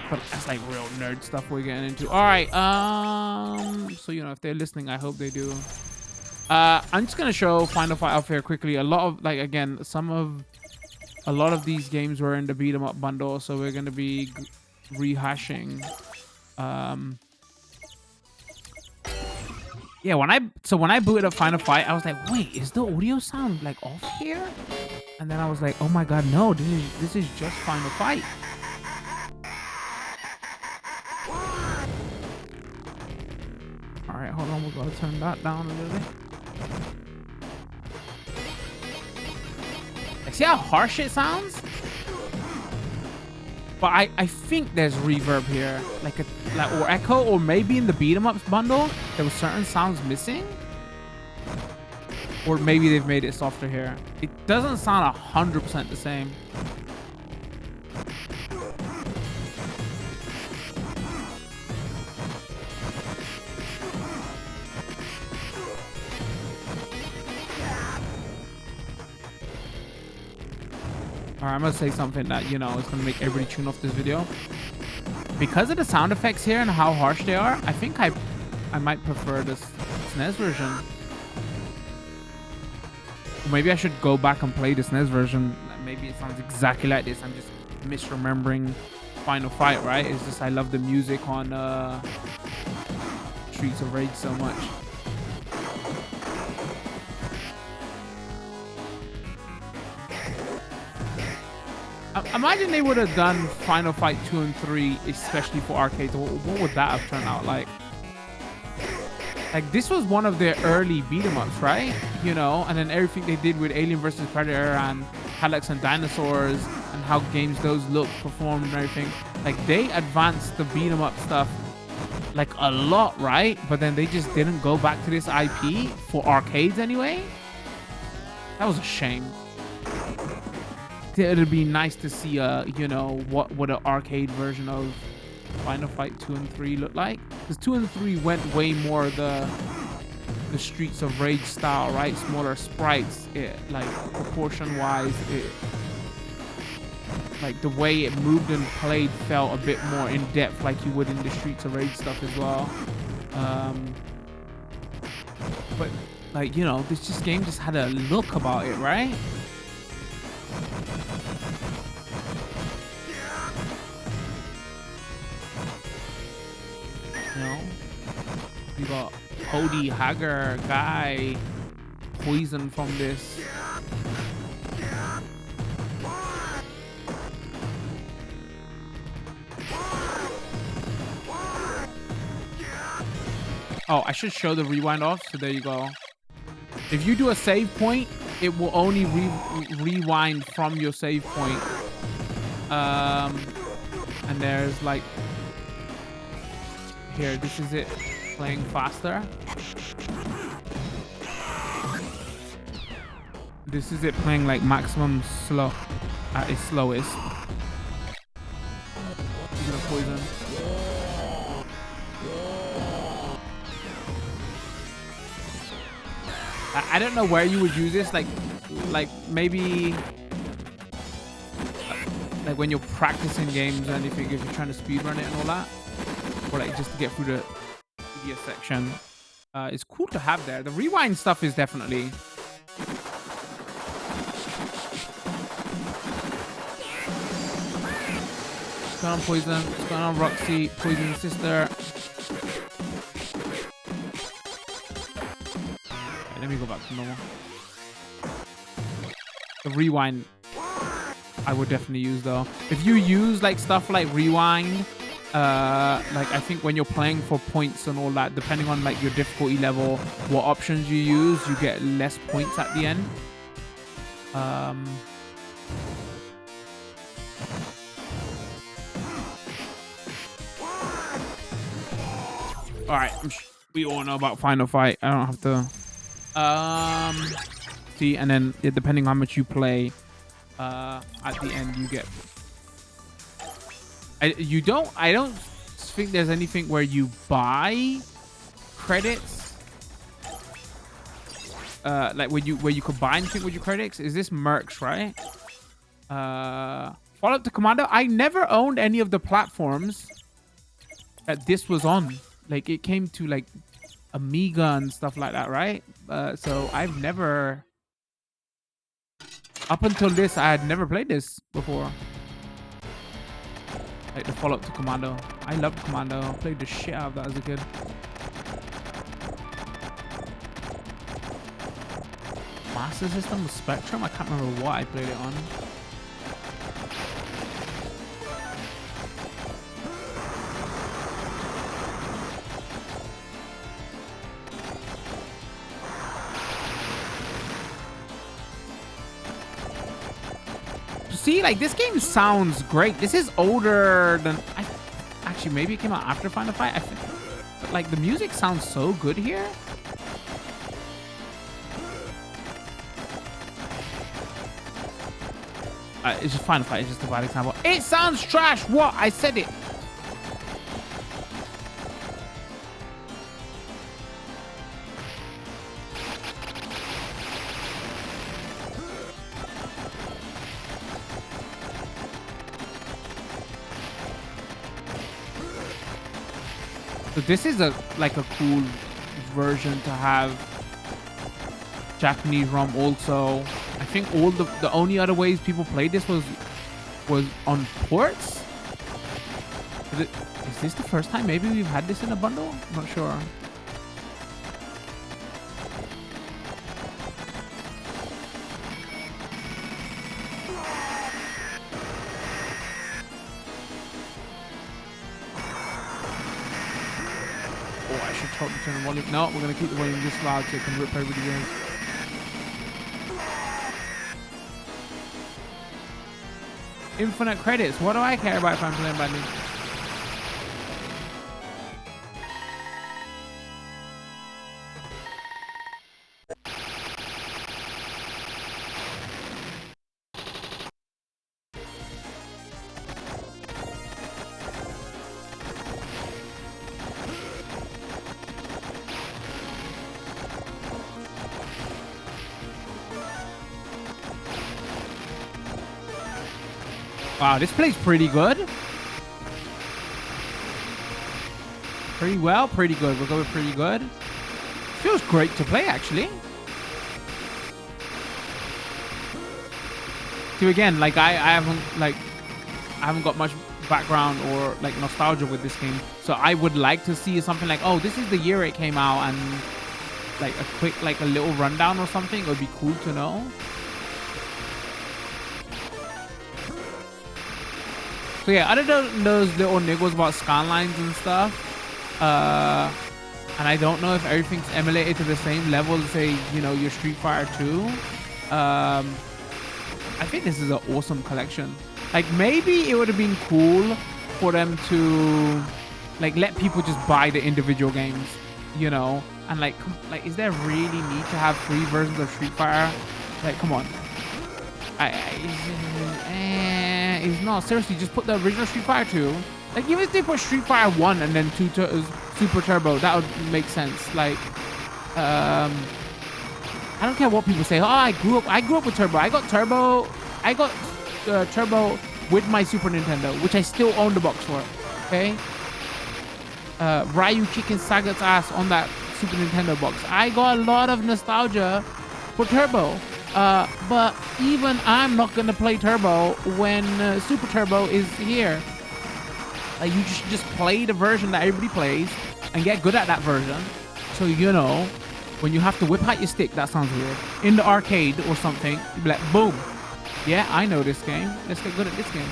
but that's like real nerd stuff we're getting into. All right, so you know, if they're listening, I hope they do. I'm just gonna show Final Fight Outfare quickly. A lot of, like, again, a lot of these games were in the beat 'em up bundle, so we're gonna be rehashing. Yeah, when I booted up Final Fight, I was like, wait, is the audio sound like off here? And then I was like, oh my god, no, this is just Final Fight. All right, hold on, we're gonna turn that down a little bit. Like, see how harsh it sounds? But I think there's reverb here, like or echo, or maybe in the beat 'em ups bundle there was certain sounds missing, or maybe they've made it softer here. It doesn't sound 100% the same. All right, I'm gonna say something that, you know, is gonna make everybody tune off this video. Because of the sound effects here and how harsh they are, I think I might prefer this SNES version. Or maybe I should go back and play the SNES version. Maybe it sounds exactly like this. I'm just misremembering Final Fight, right? It's just I love the music on Streets of Rage so much. Imagine they would have done Final Fight 2 and 3, especially for arcades. What would that have turned out like? Like this was one of their early beat 'em ups, right? You know, and then everything they did with Alien vs Predator and Alex and Dinosaurs and how games those look, performed, and everything. Like they advanced the beat 'em up stuff like a lot, right? But then they just didn't go back to this IP for arcades anyway. That was a shame. It'd be nice to see you know, what would an arcade version of Final Fight 2 and 3 look like, because 2 and 3 went way more the Streets of Rage style, right? Smaller sprites, it like proportion wise, it like the way it moved and played felt a bit more in depth, like you would in the Streets of Rage stuff as well. But like, you know, this game just had a look about it, right? You know, you got Cody Hager guy poison from this. Oh, I should show the rewind off. So there you go. If you do a save point, it will only rewind from your save point. And there's like, here, this is it playing faster. This is it playing like maximum slow at its slowest. He's gonna poison. I don't know where you would use this, like maybe like when you're practicing games or anything, if you're trying to speedrun it and all that, or like just to get through the media section. It's cool to have there. The rewind stuff is definitely. What's going on, Poison? What's going on, Roxy? Poison's sister. Okay, let me go back to normal. The rewind, I would definitely use though. If you use like stuff like rewind, like I think when you're playing for points and all that, depending on like your difficulty level, what options you use, you get less points at the end. All right, we all know about Final Fight. I don't have to see, and then yeah, depending on how much you play, at the end you get. I don't think there's anything where you buy credits. Like where you could buy anything with your credits. Is this Mercs, right? Follow up to Commando. I never owned any of the platforms that this was on. Like it came to like Amiga and stuff like that, right? So I've never, up until this, I had never played this before. Like the follow-up to Commando. I loved Commando. I played the shit out of that as a kid. Master System with Spectrum? I can't remember what I played it on. See, like this game sounds great. This is older than actually maybe it came out after Final Fight. I think, but like the music sounds so good here. It's just Final Fight. It's just a bad example. It sounds trash. What? I said it. So this is like a cool version to have. Japanese ROM also. I think all the only other ways people played this was on ports. Is this the first time maybe we've had this in a bundle? I'm not sure. totally turn the volume. No, we're gonna keep the volume this loud so it can rip everybody's ears. Infinite credits. What do I care about if I'm playing badly? Wow, this plays pretty good. Pretty well, pretty good. We'll go with pretty good. Feels great to play, actually. So again, like I haven't got much background or like nostalgia with this game. So I would like to see something like, oh, this is the year it came out, and like a quick, like a little rundown or something. It would be cool to know. So yeah, other than those little niggles about skylines and stuff, and I don't know if everything's emulated to the same level as, say, you know, your Street Fighter 2. I think this is an awesome collection. Like, maybe it would have been cool for them to like let people just buy the individual games, you know, and like is there really need to have 3 versions of Street Fighter? Like, come on. It's not, seriously, just put the original Street Fighter 2. Like, even if they put Street Fighter 1 and then 2 Super Turbo, that would make sense. Like, I don't care what people say. Oh, I grew up with Turbo. I got Turbo with my Super Nintendo, which I still own the box for. Okay. Ryu kicking Sagat's ass on that Super Nintendo box. I got a lot of nostalgia for Turbo. But even I'm not gonna play Turbo when Super Turbo is here. You should just play the version that everybody plays and get good at that version. So, you know, when you have to whip out your stick, that sounds weird, in the arcade or something, you'd be like, boom. Yeah, I know this game. Let's get good at this game.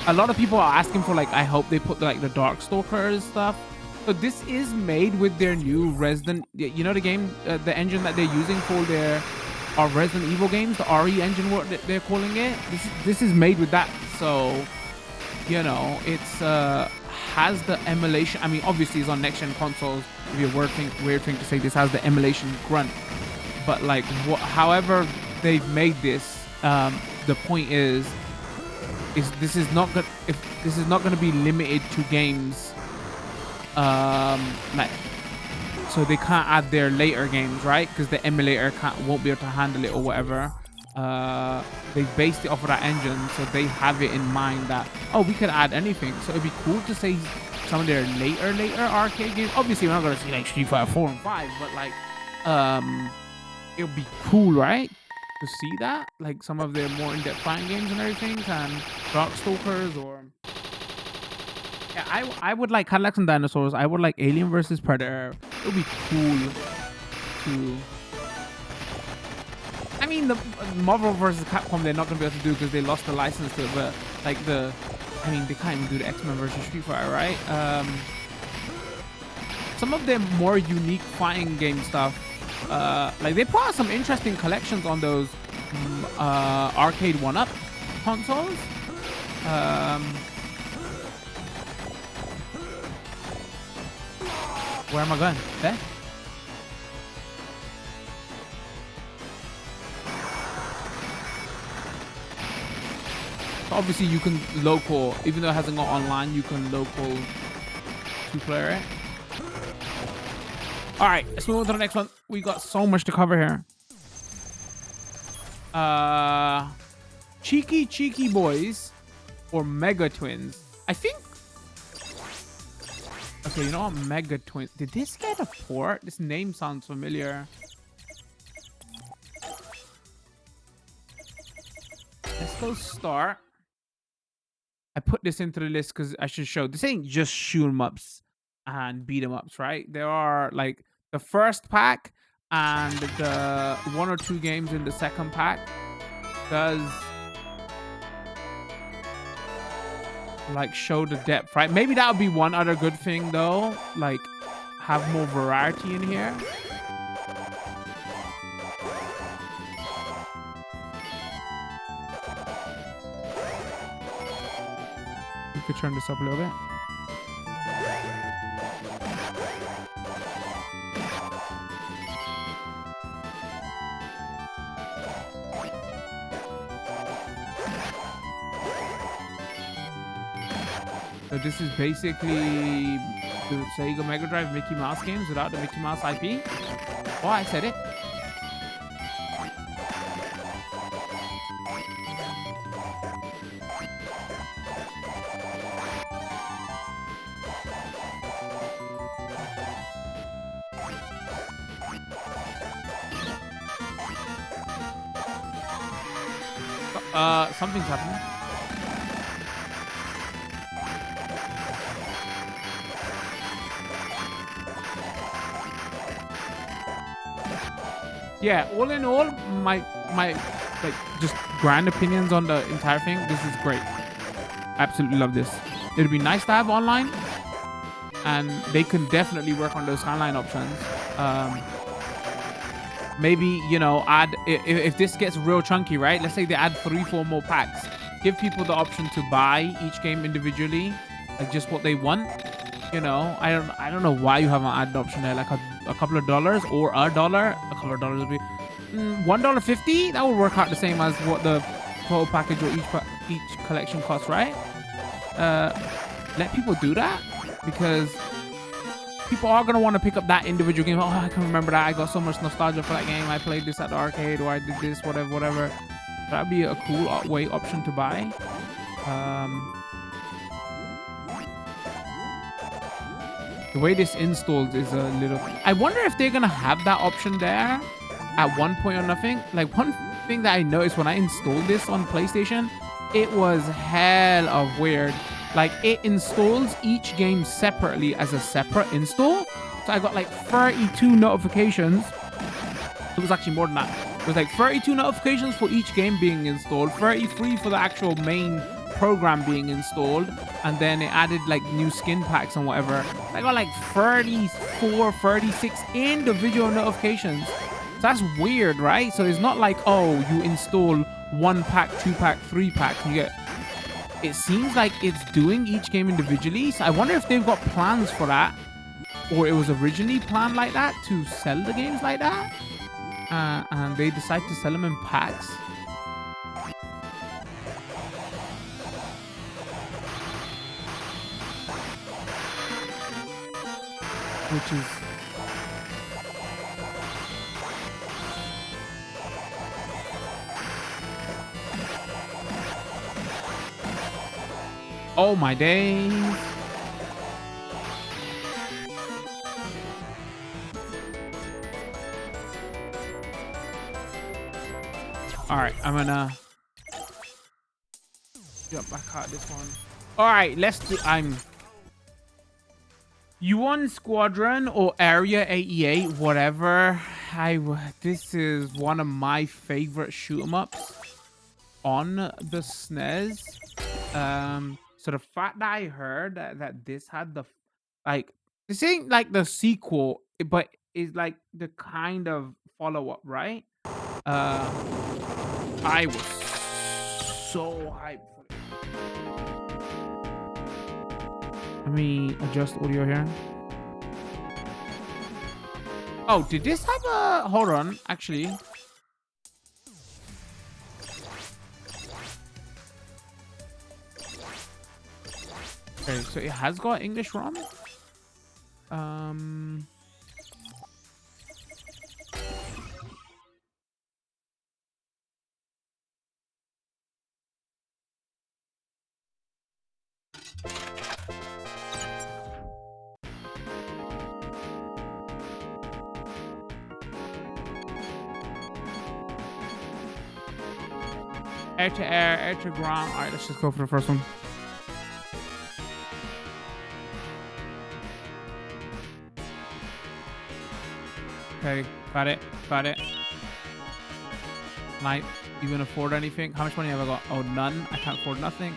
A lot of people are asking for, like, I hope they put like the Darkstalkers stuff. So this is made with their new Resident, you know, the game, the engine that they're using for their Resident Evil games, the RE engine, what they're calling it. This is made with that. So, you know, it's has the emulation. I mean, obviously it's on next gen consoles. It'd be a weird thing to say this has the emulation grunt. But like, however they've made this, the point is this is not going to be limited to games. Like, so they can't add their later games, right? Because the emulator won't be able to handle it or whatever. They based it off of that engine, so they have it in mind that, oh, we could add anything. So it'd be cool to say some of their later arcade games. Obviously, we're not gonna see like Street Fighter 4 and 5, but like, it would be cool, right? To see that, like some of their more in-depth fighting games and everything, and Darkstalkers or. Yeah, I would like Cadillacs and Dinosaurs. I would like Alien versus Predator. It would be cool to. I mean, the Marvel versus Capcom, they're not gonna be able to do because they lost the license to it. But like I mean, they can't even do the X-Men versus Street Fighter, right? Some of their more unique fighting game stuff, like they put out some interesting collections on those arcade 1-up consoles. Where am I going? There? So obviously you can local, even though it hasn't got online, you can local 2-player it. Alright, let's move on to the next one. We got so much to cover here. Cheeky Boys or Mega Twins. I think. Okay, you know what? Mega Twins. Did this get a port? This name sounds familiar. Let's go start. I put this into the list because I should show. This ain't just shoot 'em ups and beat 'em ups, right? There are like the first pack and the 1 or 2 games in the second pack does like show the depth, right? Maybe that would be one other good thing though, like have more variety in here. You could turn this up a little bit. So this is basically the Sega Mega Drive Mickey Mouse games without the Mickey Mouse IP. Oh, I said it. Something's happening. Yeah, all in all, my like just grand opinions on the entire thing. This is great. Absolutely love this. It'd be nice to have online, and they can definitely work on those online options. Maybe, you know, add if this gets real chunky, right? Let's say they add 3-4 more packs. Give people the option to buy each game individually, like just what they want. You know, I don't know why you haven't added the option there, like a couple of dollars or $1. A couple of dollars would be $1.50. That would work out the same as what the total package or each collection costs, right? Let people do that, because people are going to want to pick up that individual game. Oh, I can remember that. I got so much nostalgia for that game. I played this at the arcade, or I did this, whatever. That'd be a cool option to buy. The way this installs is a little... I wonder if they're going to have that option there at one point or nothing. Like, one thing that I noticed when I installed this on PlayStation, it was hell of weird. Like, it installs each game separately as a separate install. So I got like 32 notifications. It was actually more than that. It was like 32 notifications for each game being installed, 33 for the actual main program being installed, and then it added like new skin packs and whatever. I got like 34, 36 individual notifications. So that's weird, right? So it's not like, oh, you install 1 pack, 2 pack, 3 packs, and you get... It seems like it's doing each game individually. So I wonder if they've got plans for that, or it was originally planned like that to sell the games like that, and they decide to sell them in packs. Which is... Oh my days. All right, I'm gonna jump back out this one. All right, let's do... You won Squadron or Area 88, whatever. This is one of my favorite shoot 'em ups on the SNES. So the fact that I heard that this had the, like, this ain't like the sequel, but it's like the kind of follow-up, right? I was so hyped for it. Let me adjust audio here. Oh, did this have a... Hold on, actually. Okay, so it has got English ROM. Air to air, air to ground. All right, let's just go for the first one. Okay, got it. Can I even afford anything? How much money have I got? Oh, none. I can't afford nothing.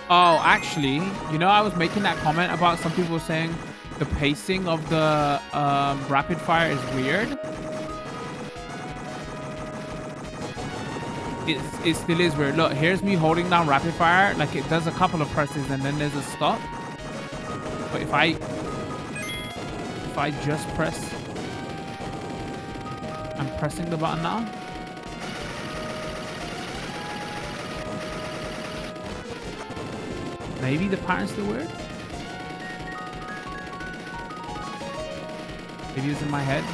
Oh, actually, you know, I was making that comment about some people saying the pacing of the rapid fire is weird. It still is weird. Look, here's me holding down rapid fire. Like, it does a couple of presses and then there's a stop. But if I just press, I'm pressing the button now. Maybe the pattern's still weird. Maybe it's in my head.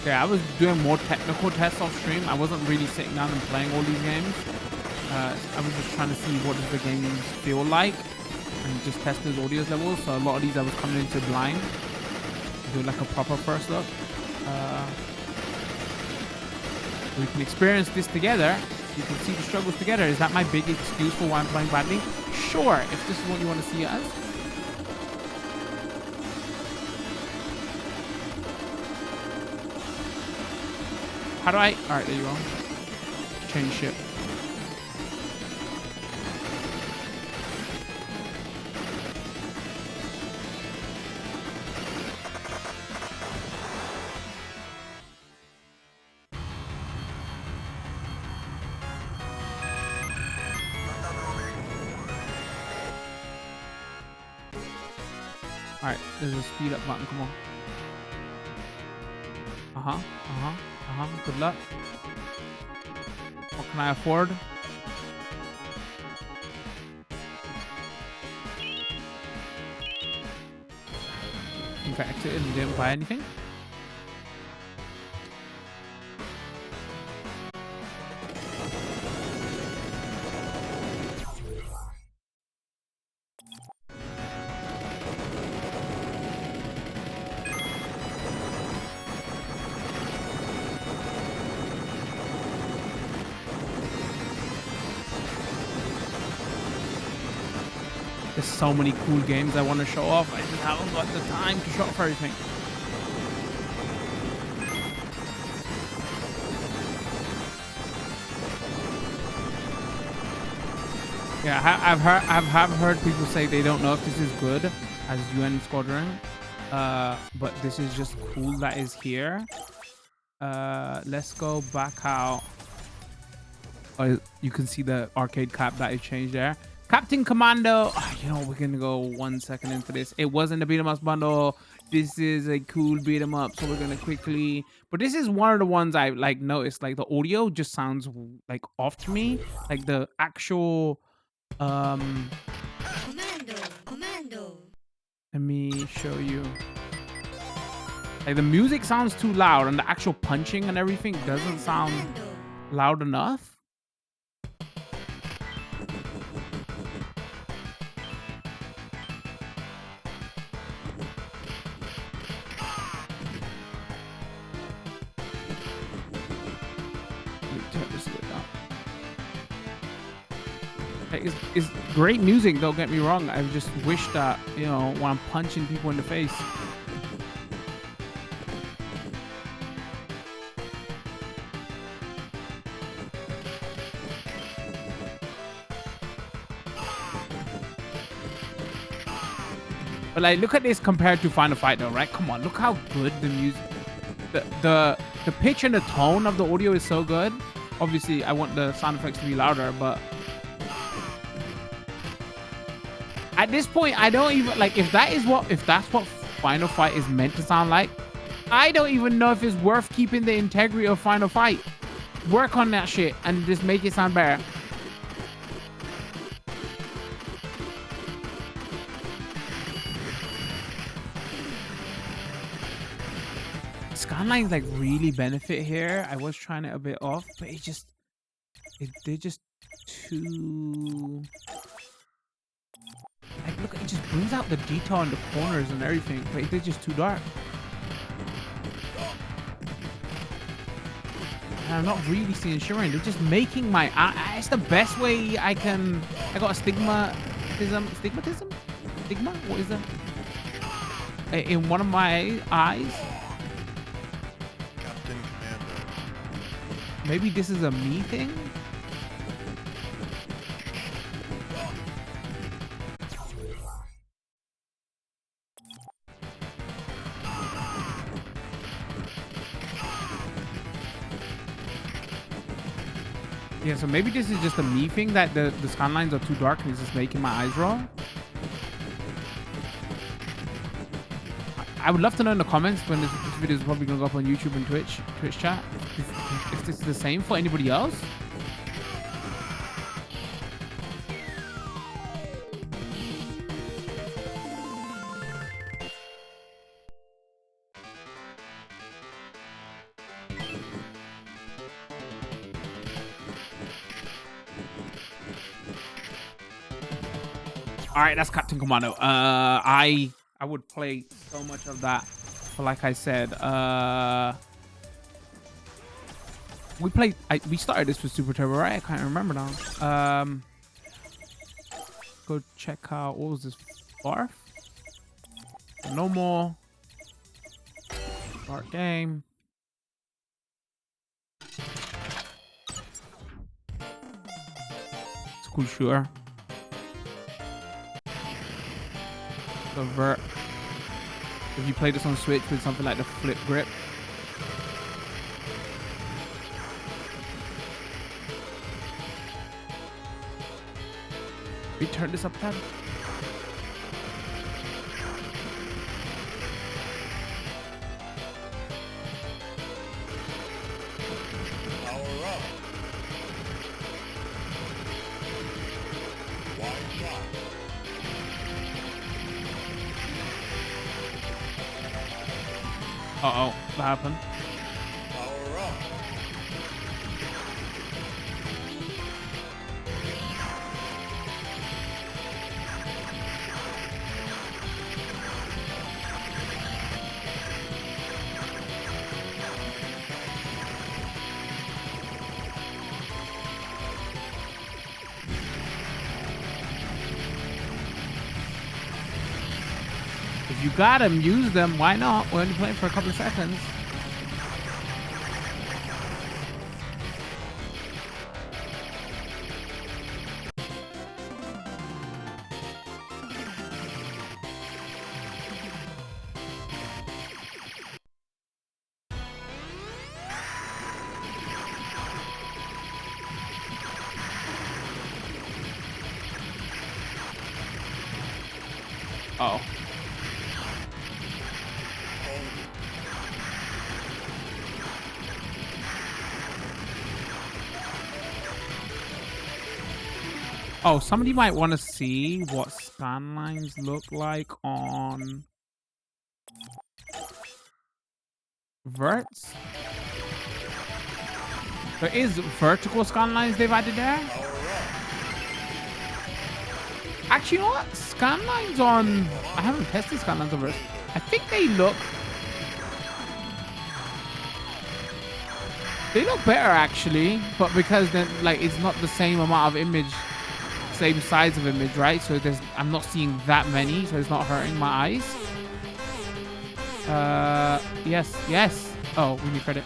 Yeah, I was doing more technical tests off stream. I wasn't really sitting down and playing all these games. I was just trying to see what does the games feel like and just test those audio levels. So a lot of these I was coming into blind, do like a proper first look. We can experience this together. You can see the struggles together. Is that my big excuse for why I'm playing badly? Sure, if this is what you want to see as. How do I? All right, there you go. Change ship. All right, there's a speed up button. Come on. Good luck. What can I afford? I think I exited and didn't buy anything. There's so many cool games I want to show off. I just haven't got the time to show off everything. Yeah, I've heard people say they don't know if this is good as UN Squadron, but this is just cool that is here. Let's go back out. You can see the arcade cap that is changed there. Captain Commando. Oh, you know, we're gonna go 1 second into this. It wasn't a beat 'em ups bundle. This is a cool beat 'em up, so we're gonna quickly. But this is one of the ones I like noticed. Like the audio just sounds like off to me. Like the actual. Commando. Let me show you. Like the music sounds too loud, and the actual punching and everything doesn't sound loud enough. It's great music, don't get me wrong. I just wish that, you know, when I'm punching people in the face. But like, look at this compared to Final Fight though, right? Come on, look how good the music, the pitch and the tone of the audio is so good. Obviously, I want the sound effects to be louder, but at this point, I don't even like if that's what Final Fight is meant to sound like. I don't even know if it's worth keeping the integrity of Final Fight. Work on that shit and just make it sound better. Skylines like really benefit here. I was trying it a bit off, but they're just too. Like, look, it just brings out the detail in the corners and everything, but they're just too dark. And I'm not really seeing shimmering. They're just making my eye. It's the best way I can. I got a stigmatism. Stigma? What is that? In one of my eyes. Captain Commando. Maybe this is a me thing. Yeah, so maybe this is just a me thing that the skylines are too dark and it's just making my eyes raw. I would love to know in the comments when this video is probably gonna go up on YouTube and Twitch chat if this is the same for anybody else. All right, that's Captain Commando. I would play so much of that, but like I said, we started this with Super Turbo, right? I can't remember now. Go check out, what was this? Barf? No more. Start game. It's a cool shooter. Vert. If you play this on Switch with something like the flip grip. We turn this up, Tab. Power up. Wide shot. Uh-oh, what happened? Power up. If you got them, use them. Why not? We're only playing for a couple of seconds. Uh-oh. Oh, somebody might want to see what scan lines look like on verts. There is vertical scan lines they've added there. Actually, you know what? Scan lines on... I haven't tested scan lines on verts. I think they look better actually, but because then like it's not the same amount of image, same size of image, right? So I'm not seeing that many, so it's not hurting my eyes. Yes. Oh, we need credit.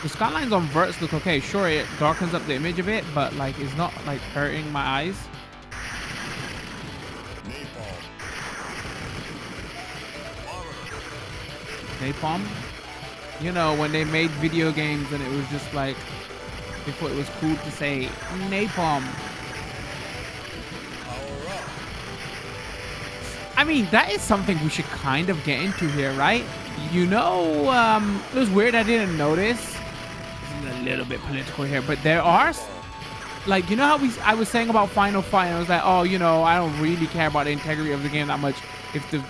The skylines on verts look okay. Sure, it darkens up the image a bit, but like it's not like hurting my eyes. Napalm. You know, when they made video games and it was just like, they thought it was cool to say napalm. I mean, that is something we should kind of get into here, right? You know, it was weird I didn't notice. It's a little bit political here, but there are, like, you know how I was saying about Final Fight, and I was like, oh, you know, I don't really care about the integrity of the game that much. If the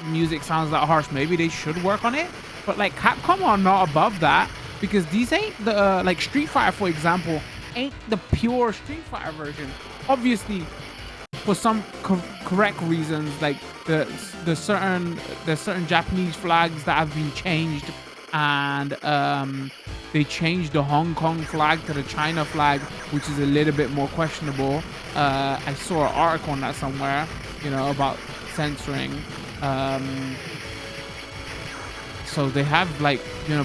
music sounds that harsh, maybe they should work on it. But like Capcom are not above that, because these ain't the like Street Fighter, for example, ain't the pure Street Fighter version. obviously for some correct reasons, like there's certain Japanese flags that have been changed, and they changed the Hong Kong flag to the China flag, which is a little bit more questionable. I saw an article on that somewhere, about censoring. So they have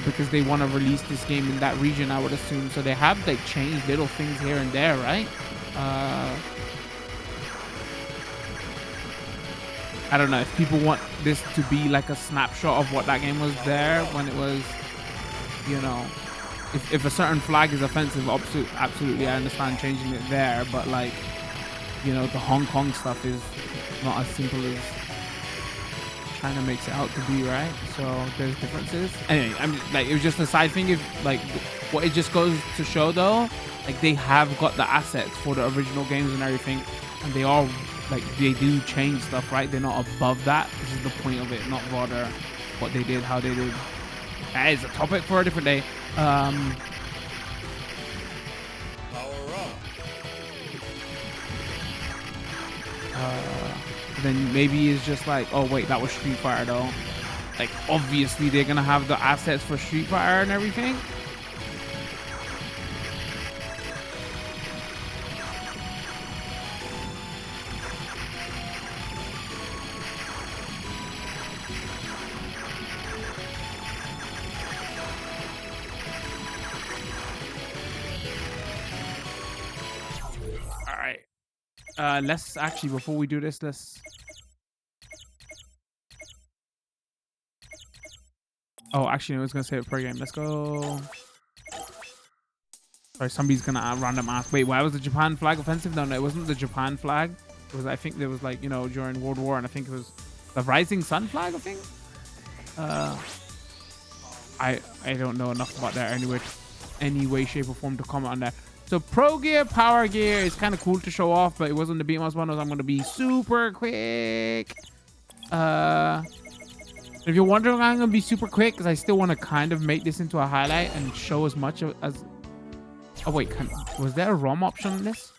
because they want to release this game in that region, I would assume. So they have changed little things here and there, right? I don't know if people want this to be like a snapshot of what that game was there when it was, if a certain flag is offensive, absolutely, I understand changing it there. But the Hong Kong stuff is not as simple as China makes it out to be, right? So there's differences. Anyway, it was just a side thing. If what it just goes to show though, they have got the assets for the original games and everything, and they are they do change stuff, right? They're not above that. This is the point of it, not rather what they did, how they did. That is a topic for a different day. Then maybe it's just oh wait, that was Street Fighter though. Obviously they're gonna have the assets for Street Fighter and everything. Let's actually, before we do this, oh, actually, I was gonna say it per game. Let's go. Sorry, somebody's gonna random ask. Wait, why was the Japan flag offensive? No, it wasn't the Japan flag. It was, I think, there was during World War, and I think it was the Rising Sun flag. I think. I don't know enough about that any way, shape, or form to comment on that. So Progear, Power Gear is kind of cool to show off, but it wasn't the beat 'em ups bundles. I'm going to be super quick. If you're wondering, I'm going to be super quick because I still want to kind of make this into a highlight and show as much as... Oh, wait. Was there a ROM option on this?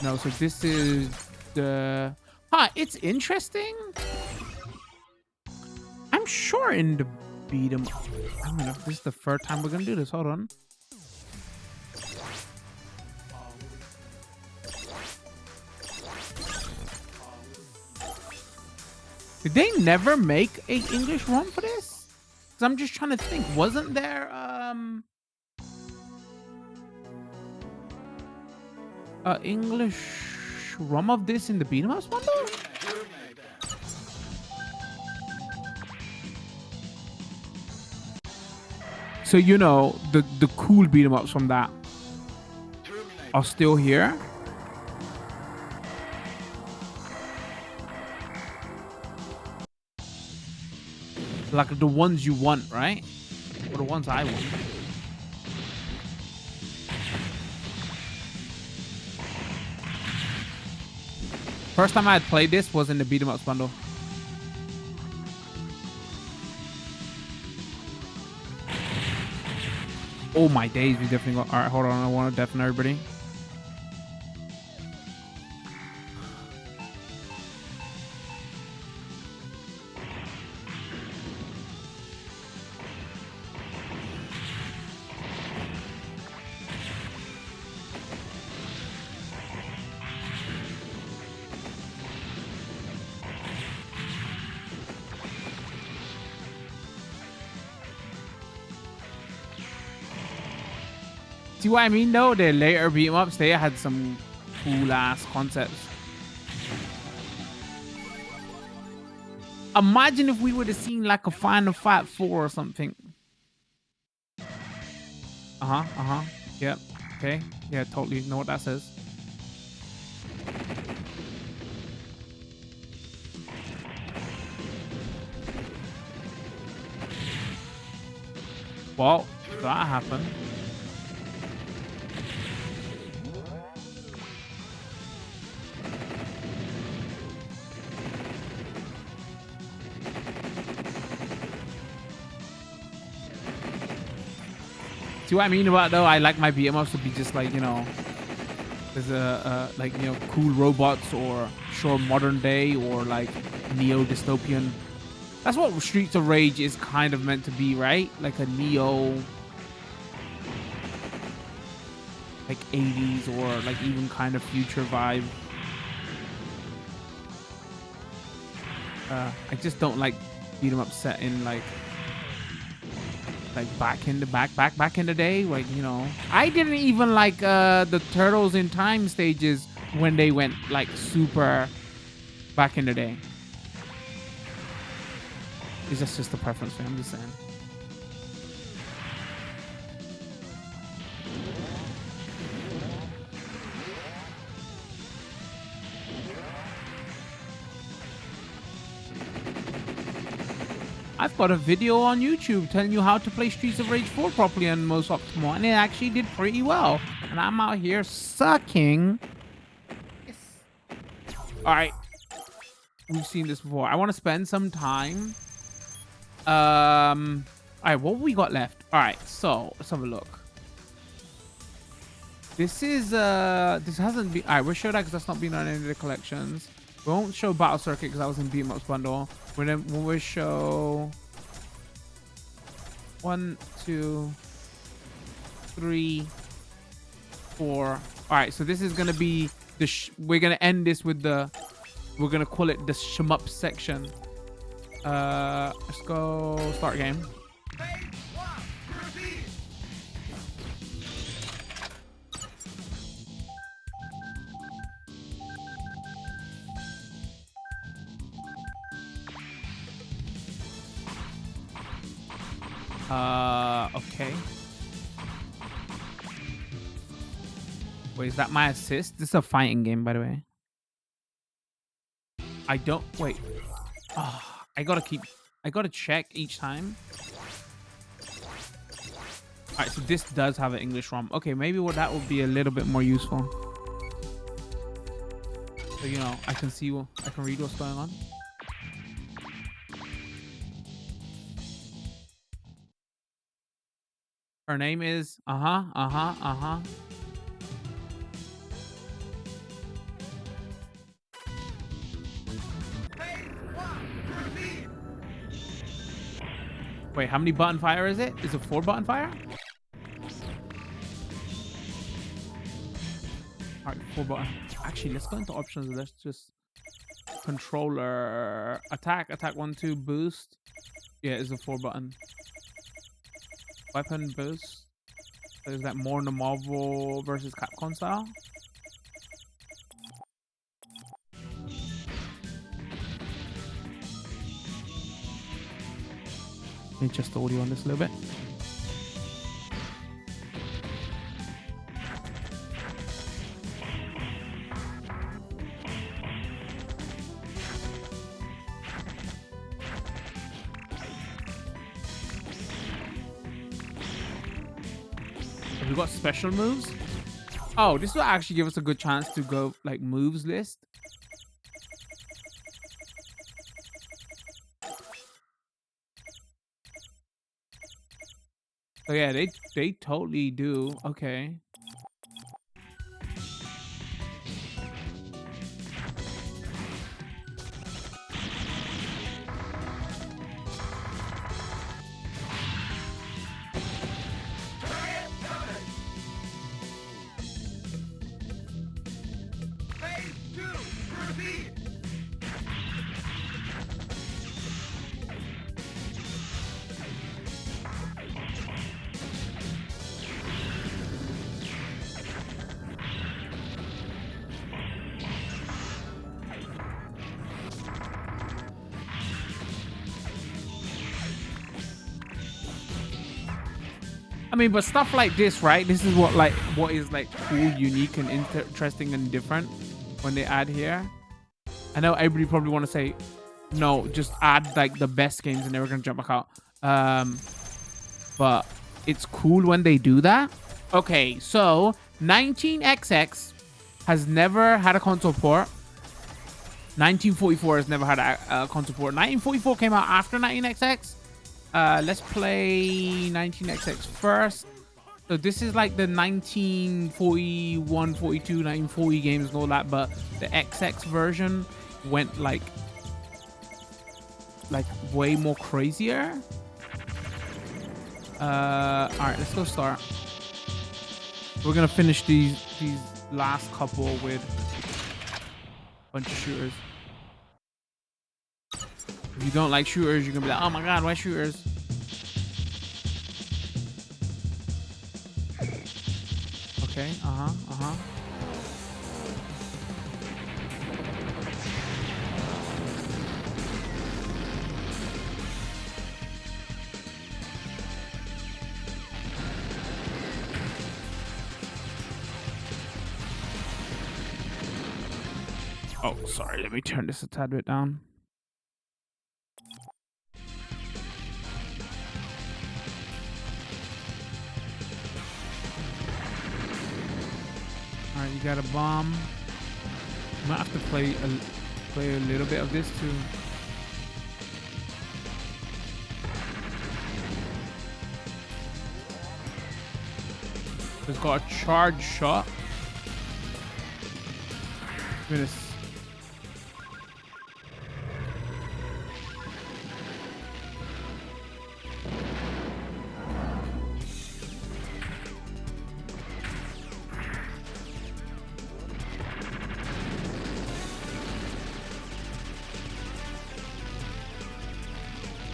No, so this is the... It's interesting. I'm sure in the beat 'em... This is the third time we're going to do this. Hold on. Did they never make a English ROM for this? Because I'm just trying to think. Wasn't there English ROM of this in the beat 'em ups bundle? So the cool beat 'em ups from that are still here. Like the ones you want, right? Or the ones I want. First time I had played this was in the beat 'em ups bundle. Oh my days, we definitely got... Alright, hold on, I want to deafen everybody. See what I mean though? The later beat 'em ups, they had some cool ass concepts. Imagine if we would have seen like a Final Fight 4 or something. Yep. Okay. Yeah, totally know what that says. Well, that happened. See what I mean about though? I like my beat 'em ups to be just like, There's like, you know, cool robots, or sure modern day, or like neo dystopian. That's what Streets of Rage is kind of meant to be, right? Like a neo, like 80s, or like even kind of future vibe. I just don't like beat 'em up set in like back in the day. Like, you know, I didn't even like the Turtles in Time stages when they went like super back in the day. Is that just a preference for him? I'm just saying. I've got a video on YouTube telling you how to play Streets of Rage 4 properly and most optimal, and it actually did pretty well. And I'm out here sucking. Yes. All right, we've seen this before. I want to spend some time. All right, what we got left? All right, so let's have a look. This is this hasn't been. All right, we'll show that because that's not been on any of the collections. We won't show Battle Circuit because that was in Beat 'em Ups bundle. When we show 1, 2, 3, 4. All right, so this is gonna be the. We're gonna end this with the. We're gonna call it the shmup section. Let's go start game. Okay. Wait, is that my assist? This is a fighting game, by the way. I don't... Wait. Oh, I gotta check each time. Alright, so this does have an English ROM. Okay, maybe that would be a little bit more useful. So, you know, I can read what's going on. Her name is Wait, how many button fire is it? Is it 4 button fire? Alright, 4 button. Actually, let's go into options. Let's just controller attack 1, 2 boost. Yeah, it's a 4 button. Weapon boost. So is that more in the Marvel versus Capcom style? Let me adjust the audio on this a little bit. Have we got special moves? Oh, this will actually give us a good chance to go like moves list. So yeah, they totally do. Okay. I mean, but stuff like this, right? This is what is cool, unique, and interesting and different when they add here. I know everybody probably want to say, no, just add like the best games and then we're gonna jump back out. But it's cool when they do that. Okay, so 19XX has never had a console port. 1944 has never had a console port. 1944 came out after 19XX. Let's play 19XX first. So this is like the 1941, 42, 1940 games and all that, but the XX version went like way more crazier. All right, let's go start. We're gonna finish these last couple with a bunch of shooters. If you don't like shooters, you're gonna be like, oh my god, why shooters? Okay, uh-huh. Oh, sorry, let me turn this a tad bit down. All right, you got a bomb. I might have to play a little bit of this too. It's got a charge shot. Goodness.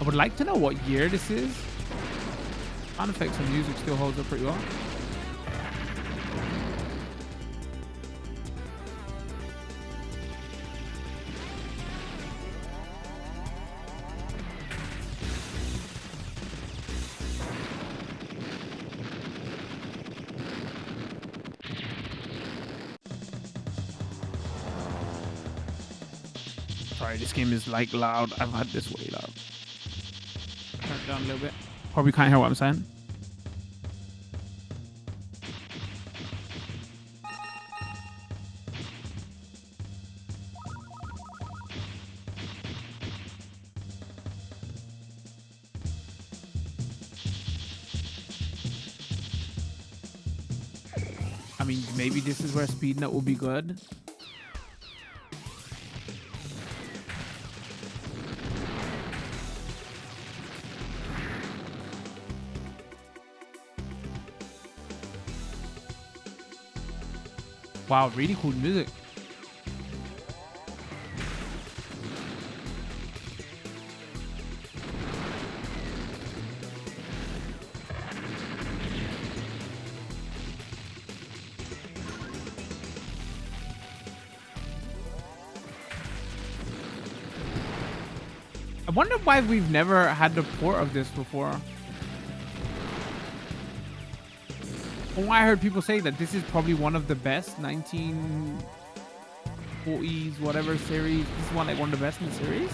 I would like to know what year this is. Sound effects and music still holds up pretty well. Sorry, this game is like loud. I've had this way loud. Turn it down a little bit. Probably can't hear what I'm saying. I mean, maybe this is where speed nut will be good. Wow, really cool music. I wonder why we've never had the port of this before. From what I heard people say that this is probably one of the best 1940s whatever series. This is one of the best in the series.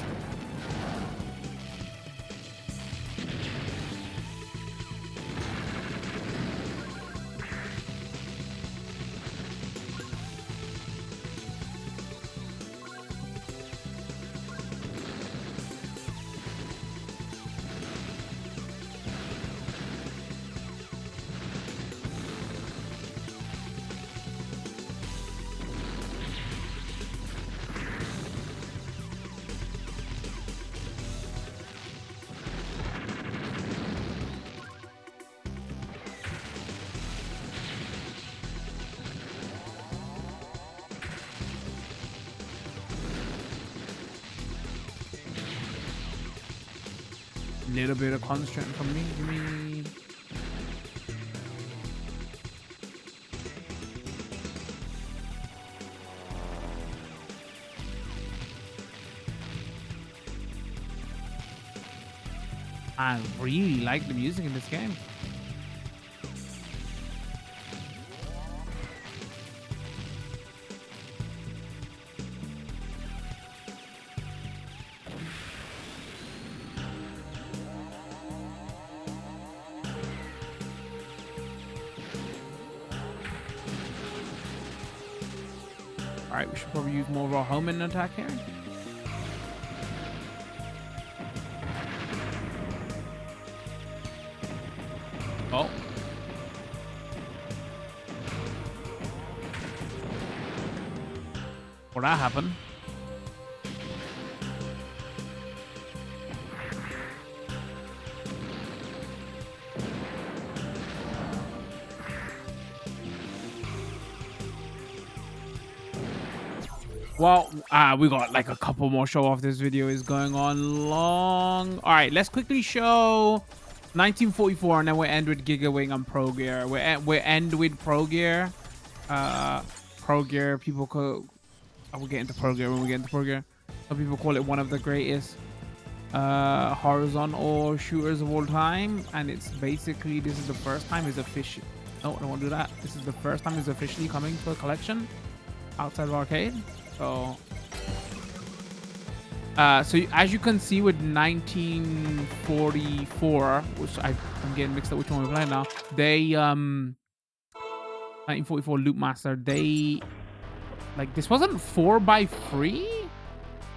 Little bit of concentrating from me. Give me. I really like the music in this game. Alright, we should probably use more of our homing attack here. Oh. Will that happen? Well, we got like a couple more show off. This video is going on long. All right, let's quickly show 1944, and then we'll end with Giga Wing and Progear. We'll end with Progear. Progear, people call. I will get into Progear when we get into Progear. Some people call it one of the greatest horizontal shooters of all time, and it's basically, this is the first time it's official. No, I don't want to do that. This is the first time it's officially coming to a collection outside of arcade. So as you can see with 1944, which I'm getting mixed up which one we're playing now. They 1944 Loop Master. They like, this wasn't 4x3.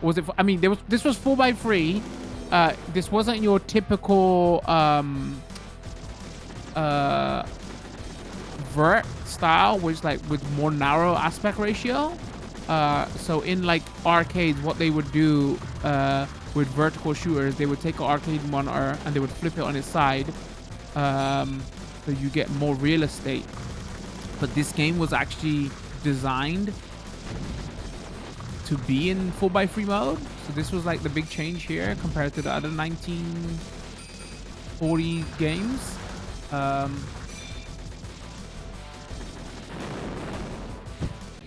Was it? I mean, this was 4x3. This wasn't your typical vert style, which like with more narrow aspect ratio. So in like arcades, what they would do with vertical shooters, they would take an arcade monitor and they would flip it on its side, so you get more real estate. But this game was actually designed to be in 4x3 mode. So this was like the big change here compared to the other 1940 games.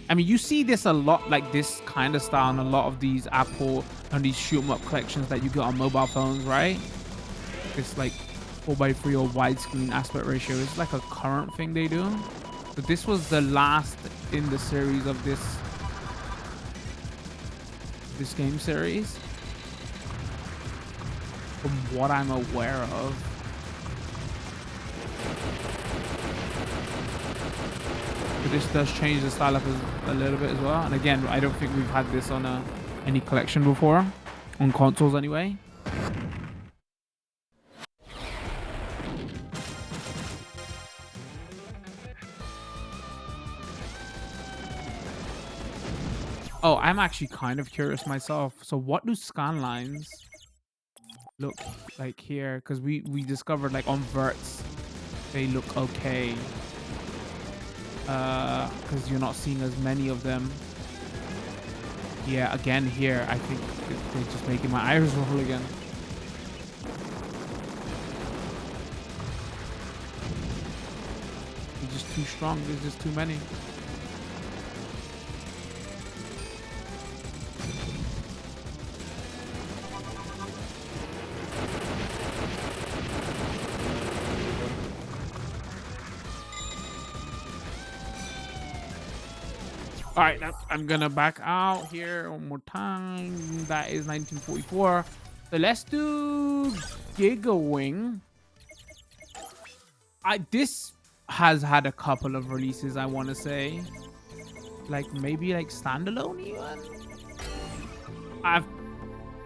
I mean, you see this a lot, like this kind of style in a lot of these Apple and these shoot 'em up collections that you get on mobile phones, right? It's like 4x3 or widescreen aspect ratio. It's like a current thing they do. But this was the last in the series of this game series, from what I'm aware of. But this does change the style up a little bit as well. And again, I don't think we've had this on any collection before, on consoles anyway. Oh, I'm actually kind of curious myself. So what do scan lines look like here? Because we discovered like on verts, they look okay. Because you're not seeing as many of them. Yeah, again here, I think they're just making my eyes roll again. They're just too strong. There's just too many. All right, I'm gonna back out here one more time. That is 1944. So let's do Giga Wing. This has had a couple of releases, I want to say, like maybe like standalone even. I've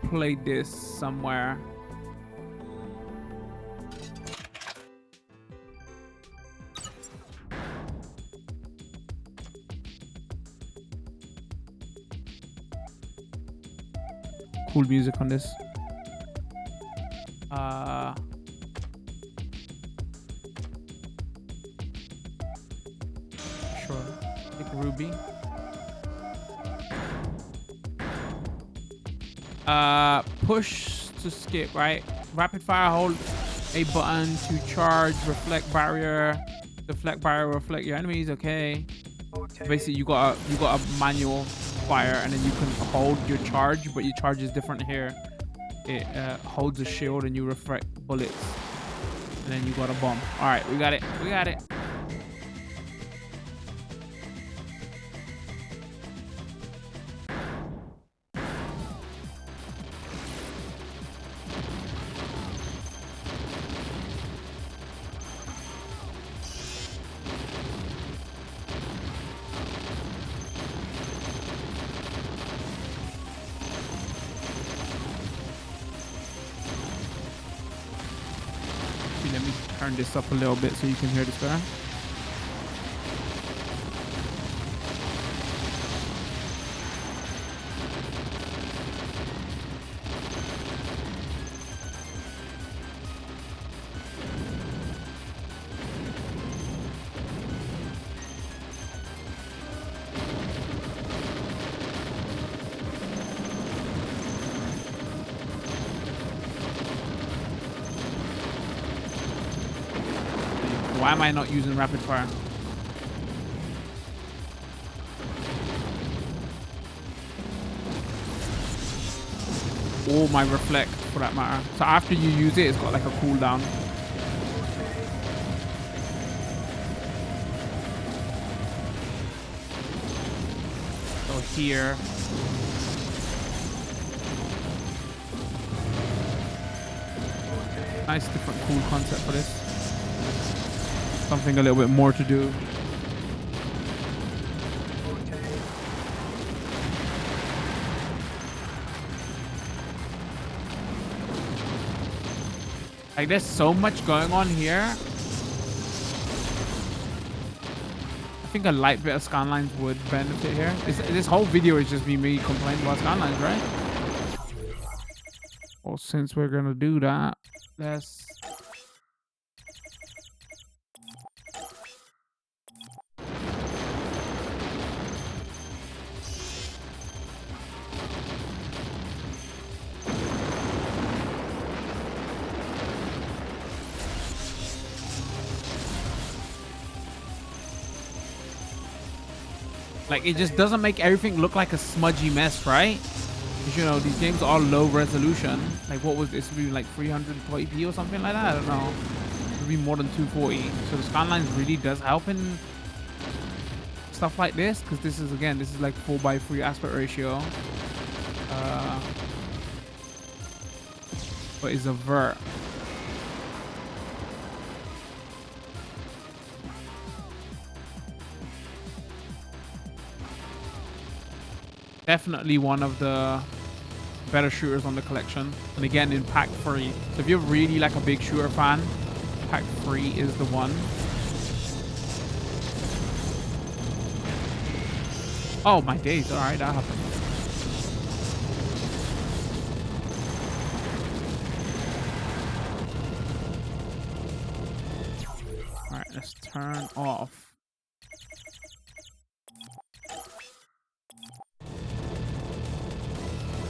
played this somewhere. Cool music on this. Sure. Like Ruby. Push to skip, right? Rapid fire, hold a button to charge, reflect barrier. Deflect barrier, reflect your enemies. Okay. Basically, you got a manual fire, and then you can hold your charge, but your charge is different here. It holds a shield and you reflect bullets, and then you got a bomb. All right, we got it. Let me turn this up a little bit so you can hear this better. Why am I not using rapid fire? Or my reflect, for that matter. So after you use it, it's got like a cooldown. So here. Nice different cool concept for this. Something a little bit more to do. Like there's so much going on here. I think a light bit of skylines would benefit here. This whole video is just me complaining about skylines, right? Well, since we're gonna do that, let's like it just doesn't make everything look like a smudgy mess, right? Because, you know, these games are low resolution. Like what was this? Would be like 320p or something like that? I don't know. It would be more than 240. So the skylines really does help in stuff like this, because this is, again, this is like 4:3 aspect ratio. But it's a vert. Definitely one of the better shooters on the collection, and again in pack 3. So if you're really like a big shooter fan, pack 3 is the one. Oh my days! All right, that happened. All right, let's turn off.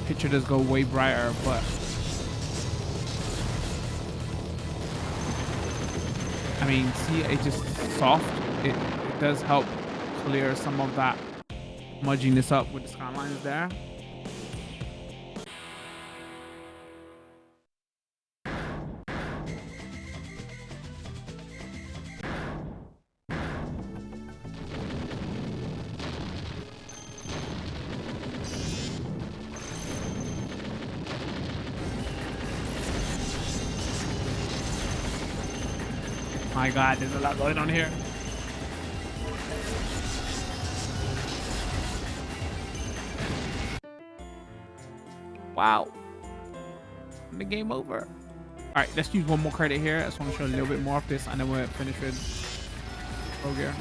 Picture does go way brighter, but I mean, see, it just soft. It does help clear some of that mudginess up with the skylines there. My God, there's a lot going on here. Wow. And the game over. All right, let's use one more credit here. I just want to show a little bit more of this, and then we're finished with Progear.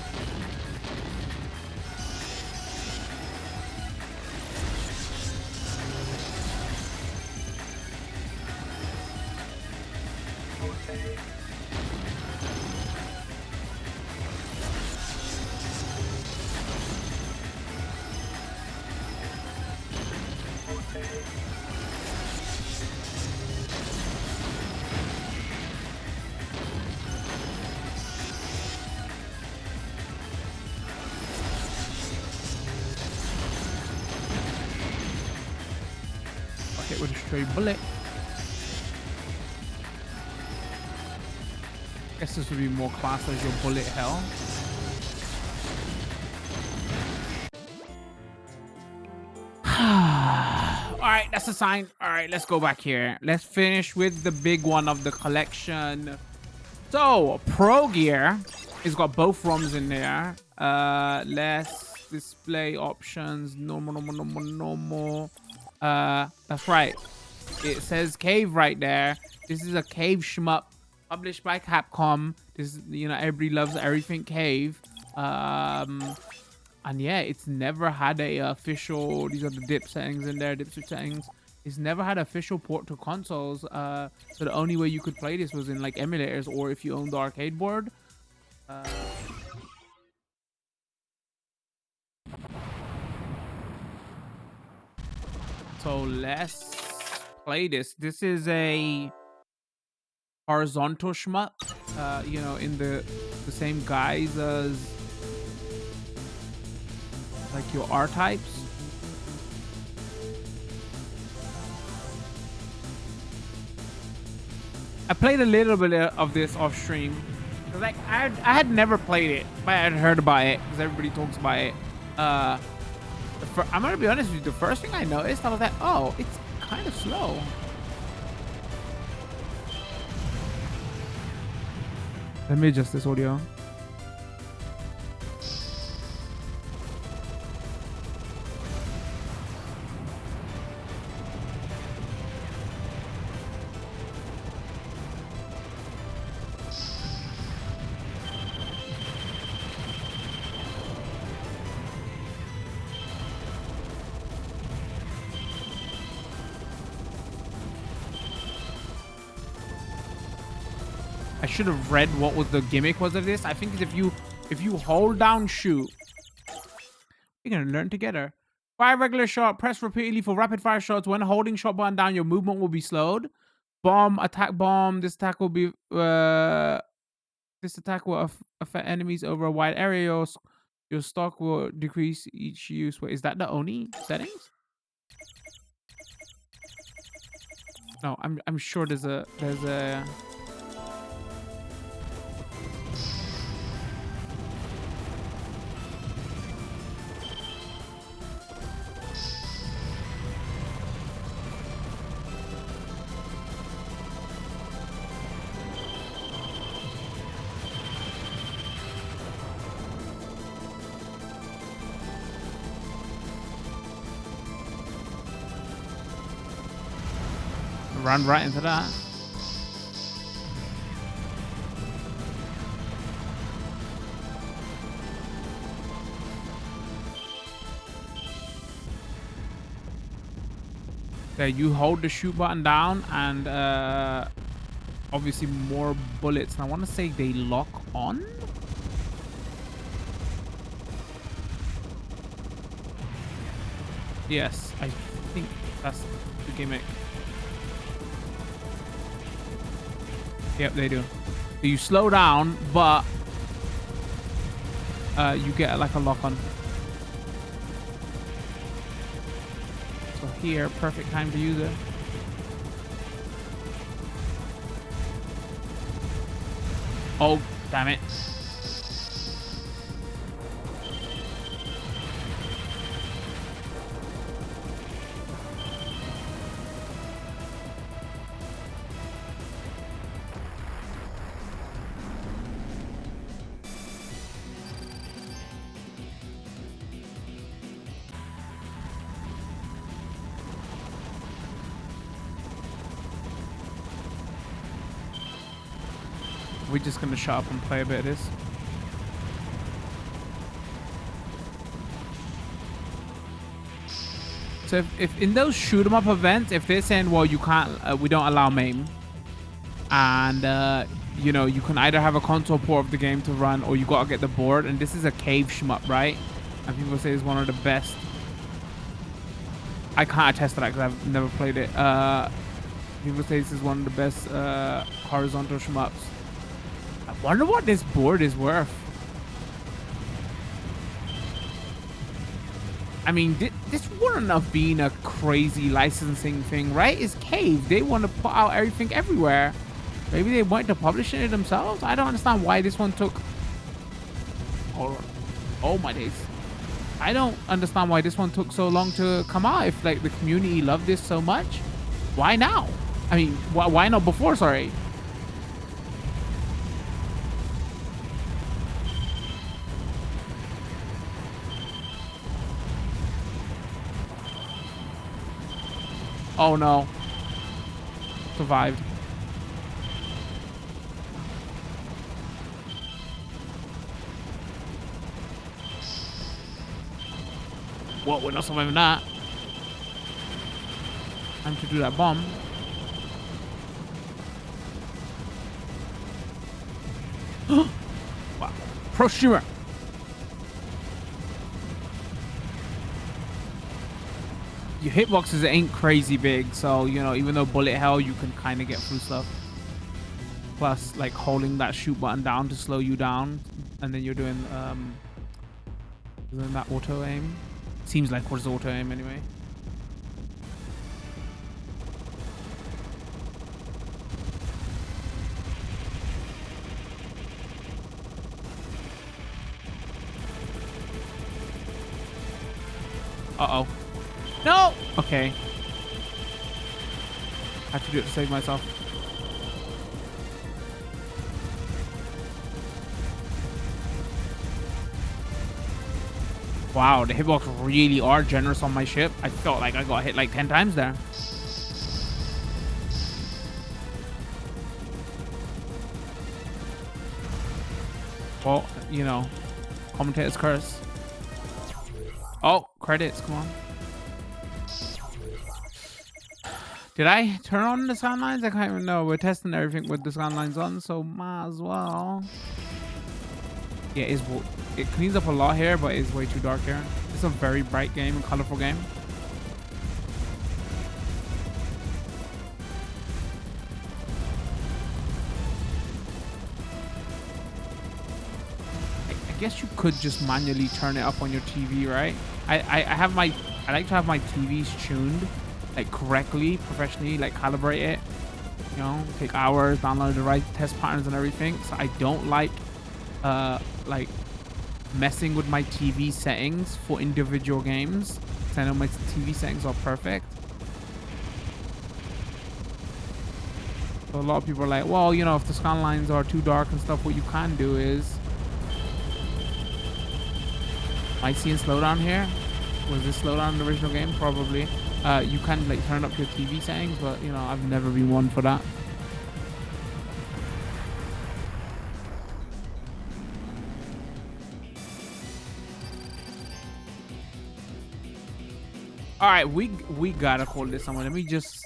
With a straight bullet. I guess this would be more classed as your bullet hell. Alright, that's a sign. Alright, let's go back here. Let's finish with the big one of the collection. So, Progear. It's got both ROMs in there. Let's display options. Normal. That's right. It says Cave right there. This is a Cave shmup published by Capcom. This is, you know, everybody loves everything Cave. And yeah, it's never had a official. These are the dip settings in there, dip switch settings. It's never had official port to consoles. So the only way you could play this was in like emulators, or if you owned the arcade board. So let's play this. This is a horizontal shmup, you know, in the same guise as like your R types. I played a little bit of this off stream. Like I had never played it, but I had heard about it because everybody talks about it. I'm gonna be honest with you. The first thing I noticed, I was like, oh, it's kind of slow. Let me adjust this audio. I should have read what was the gimmick was of this. I think if you hold down shoot, you're gonna learn together. Fire regular shot, press repeatedly for rapid fire shots. When holding shot button down, your movement will be slowed. Bomb, attack bomb. This attack will be this attack will affect enemies over a wide area. Your stock will decrease each use. Wait, is that the only settings? No, I'm sure there's a run right into that. Okay, you hold the shoot button down and obviously more bullets. And I want to say they lock on. Yes, I think that's the gimmick. Yep, they do. So you slow down, but you get like a lock on. So here, perfect time to use it. Oh, damn it. We're just gonna shut up and play a bit of this. So if in those shoot 'em up events, if they're saying, well, you can't, we don't allow MAME, and you know, you can either have a console port of the game to run, or you gotta get the board. And this is a cave shmup, right? And people say it's one of the best. I can't attest to that because I've never played it. People say this is one of the best horizontal shmups. I wonder what this board is worth. I mean, this wouldn't have been a crazy licensing thing, right? It's Cave. They want to put out everything everywhere. Maybe they went to publishing it themselves. I don't understand why this one took... Hold on. Oh my days. I don't understand why this one took so long to come out. If like the community loved this so much, why now? I mean, why not before? Sorry. Oh no. Survived. Well, we're not surviving that. Time to do that bomb. Wow. Progear. Your hitboxes ain't crazy big, so you know, even though bullet hell, you can kind of get through stuff. plus like holding that shoot button down to slow you down, and then you're doing that auto aim. Seems like what's auto aim anyway. Uh-oh. No! Okay. I have to do it to save myself. Wow, the hitbox really are generous on my ship. I felt like I got hit like 10 times there. Well, you know, commentator's curse. Oh, credits, come on. Did I turn on the sound lines? I can't even know. We're testing everything with the sound lines on, so might as well. Yeah, it cleans up a lot here, but it's way too dark here. It's a very bright game and colorful game. I guess you could just manually turn it up on your TV, right? I like to have my TVs tuned like correctly, professionally, like calibrate it. You know, take hours, download the right test patterns and everything. So I don't like messing with my TV settings for individual games. So I know my TV settings are perfect. So a lot of people are like, well, you know, if the scan lines are too dark and stuff, what you can do is, am I seeing slowdown here? Was this slowdown in the original game? Probably. You can like turn up your TV settings, but you know, I've never been one for that. All right, we gotta call this someone. Let me just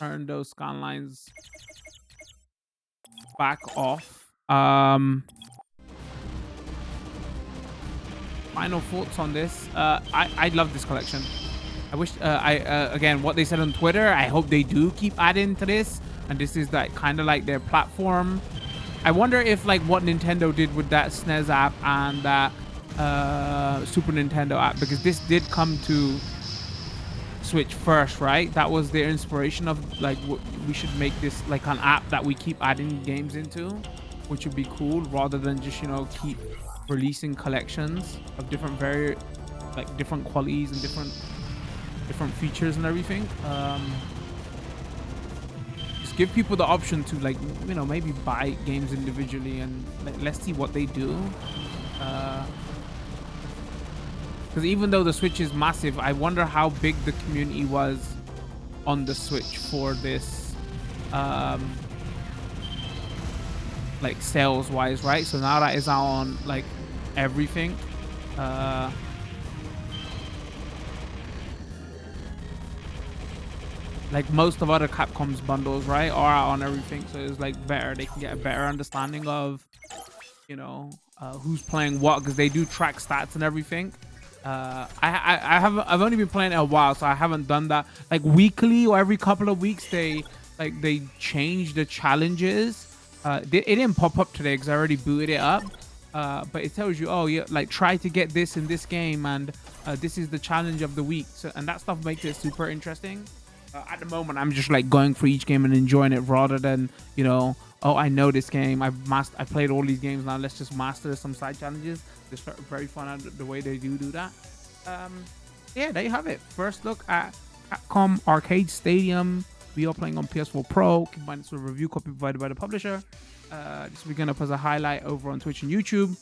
turn those scan lines back off. Final thoughts on this. I love this collection. I wish again, what they said on Twitter, I hope they do keep adding to this, and this is like kind of like their platform. I wonder if like what Nintendo did with that SNES app and that Super Nintendo app, because this did come to Switch first, right? That was their inspiration of like we should make this like an app that we keep adding games into, which would be cool, rather than just, you know, keep releasing collections of different different qualities and different features and everything. Just give people the option to, like, you know, maybe buy games individually, and let's see what they do. Because even though the Switch is massive, I wonder how big the community was on the Switch for this, like sales wise, right? So now that it's out on like everything, like most of other Capcom's bundles, right, are out on everything. So it's like better, they can get a better understanding of, you know, who's playing what, because they do track stats and everything. I've only been playing it a while, so I haven't done that like weekly or every couple of weeks. They change the challenges. It didn't pop up today because I already booted it up, but it tells you, oh yeah, like try to get this in this game, and this is the challenge of the week. So, and that stuff makes it super interesting. At the moment, I'm just like going for each game and enjoying it, rather than, you know, oh, I know this game, I played all these games, now let's just master some side challenges. It's very fun the way they do that. Yeah, there you have it. First look at Capcom Arcade Stadium. We are playing on PS4 Pro. Keep in mind, it's a review copy provided by the publisher. This we're gonna put a highlight over on Twitch and YouTube.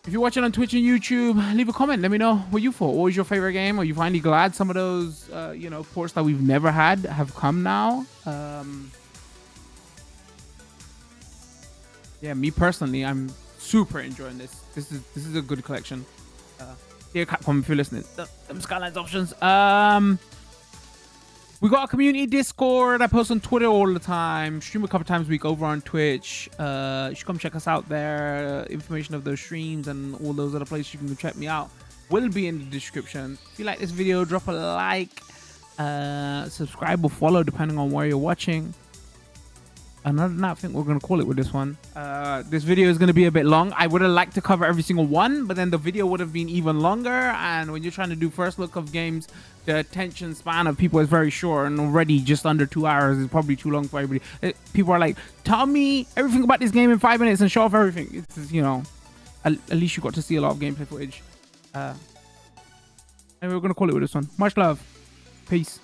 If you're watching on Twitch and YouTube, leave a comment. Let me know what you thought. What was your favorite game? Are you finally glad some of those, you know, ports that we've never had have come now? Yeah, me personally, I'm super enjoying this. This is a good collection. Here, Capcom, if you're listening, them Skylines options. We got a community Discord. I post on Twitter all the time. Stream a couple times a week over on Twitch. You should come check us out there. Information of those streams and all those other places you can check me out will be in the description. If you like this video, drop a like, subscribe or follow depending on where you're watching. And other than that, I think we're going to call it with this one. This video is going to be a bit long. I would have liked to cover every single one, but then the video would have been even longer. And when you're trying to do first look of games, the attention span of people is very short, and already just under 2 hours is probably too long for everybody. People are like, tell me everything about this game in 5 minutes and show off everything. It's, you know, at least you got to see a lot of gameplay footage. And we're going to call it with this one. Much love. Peace.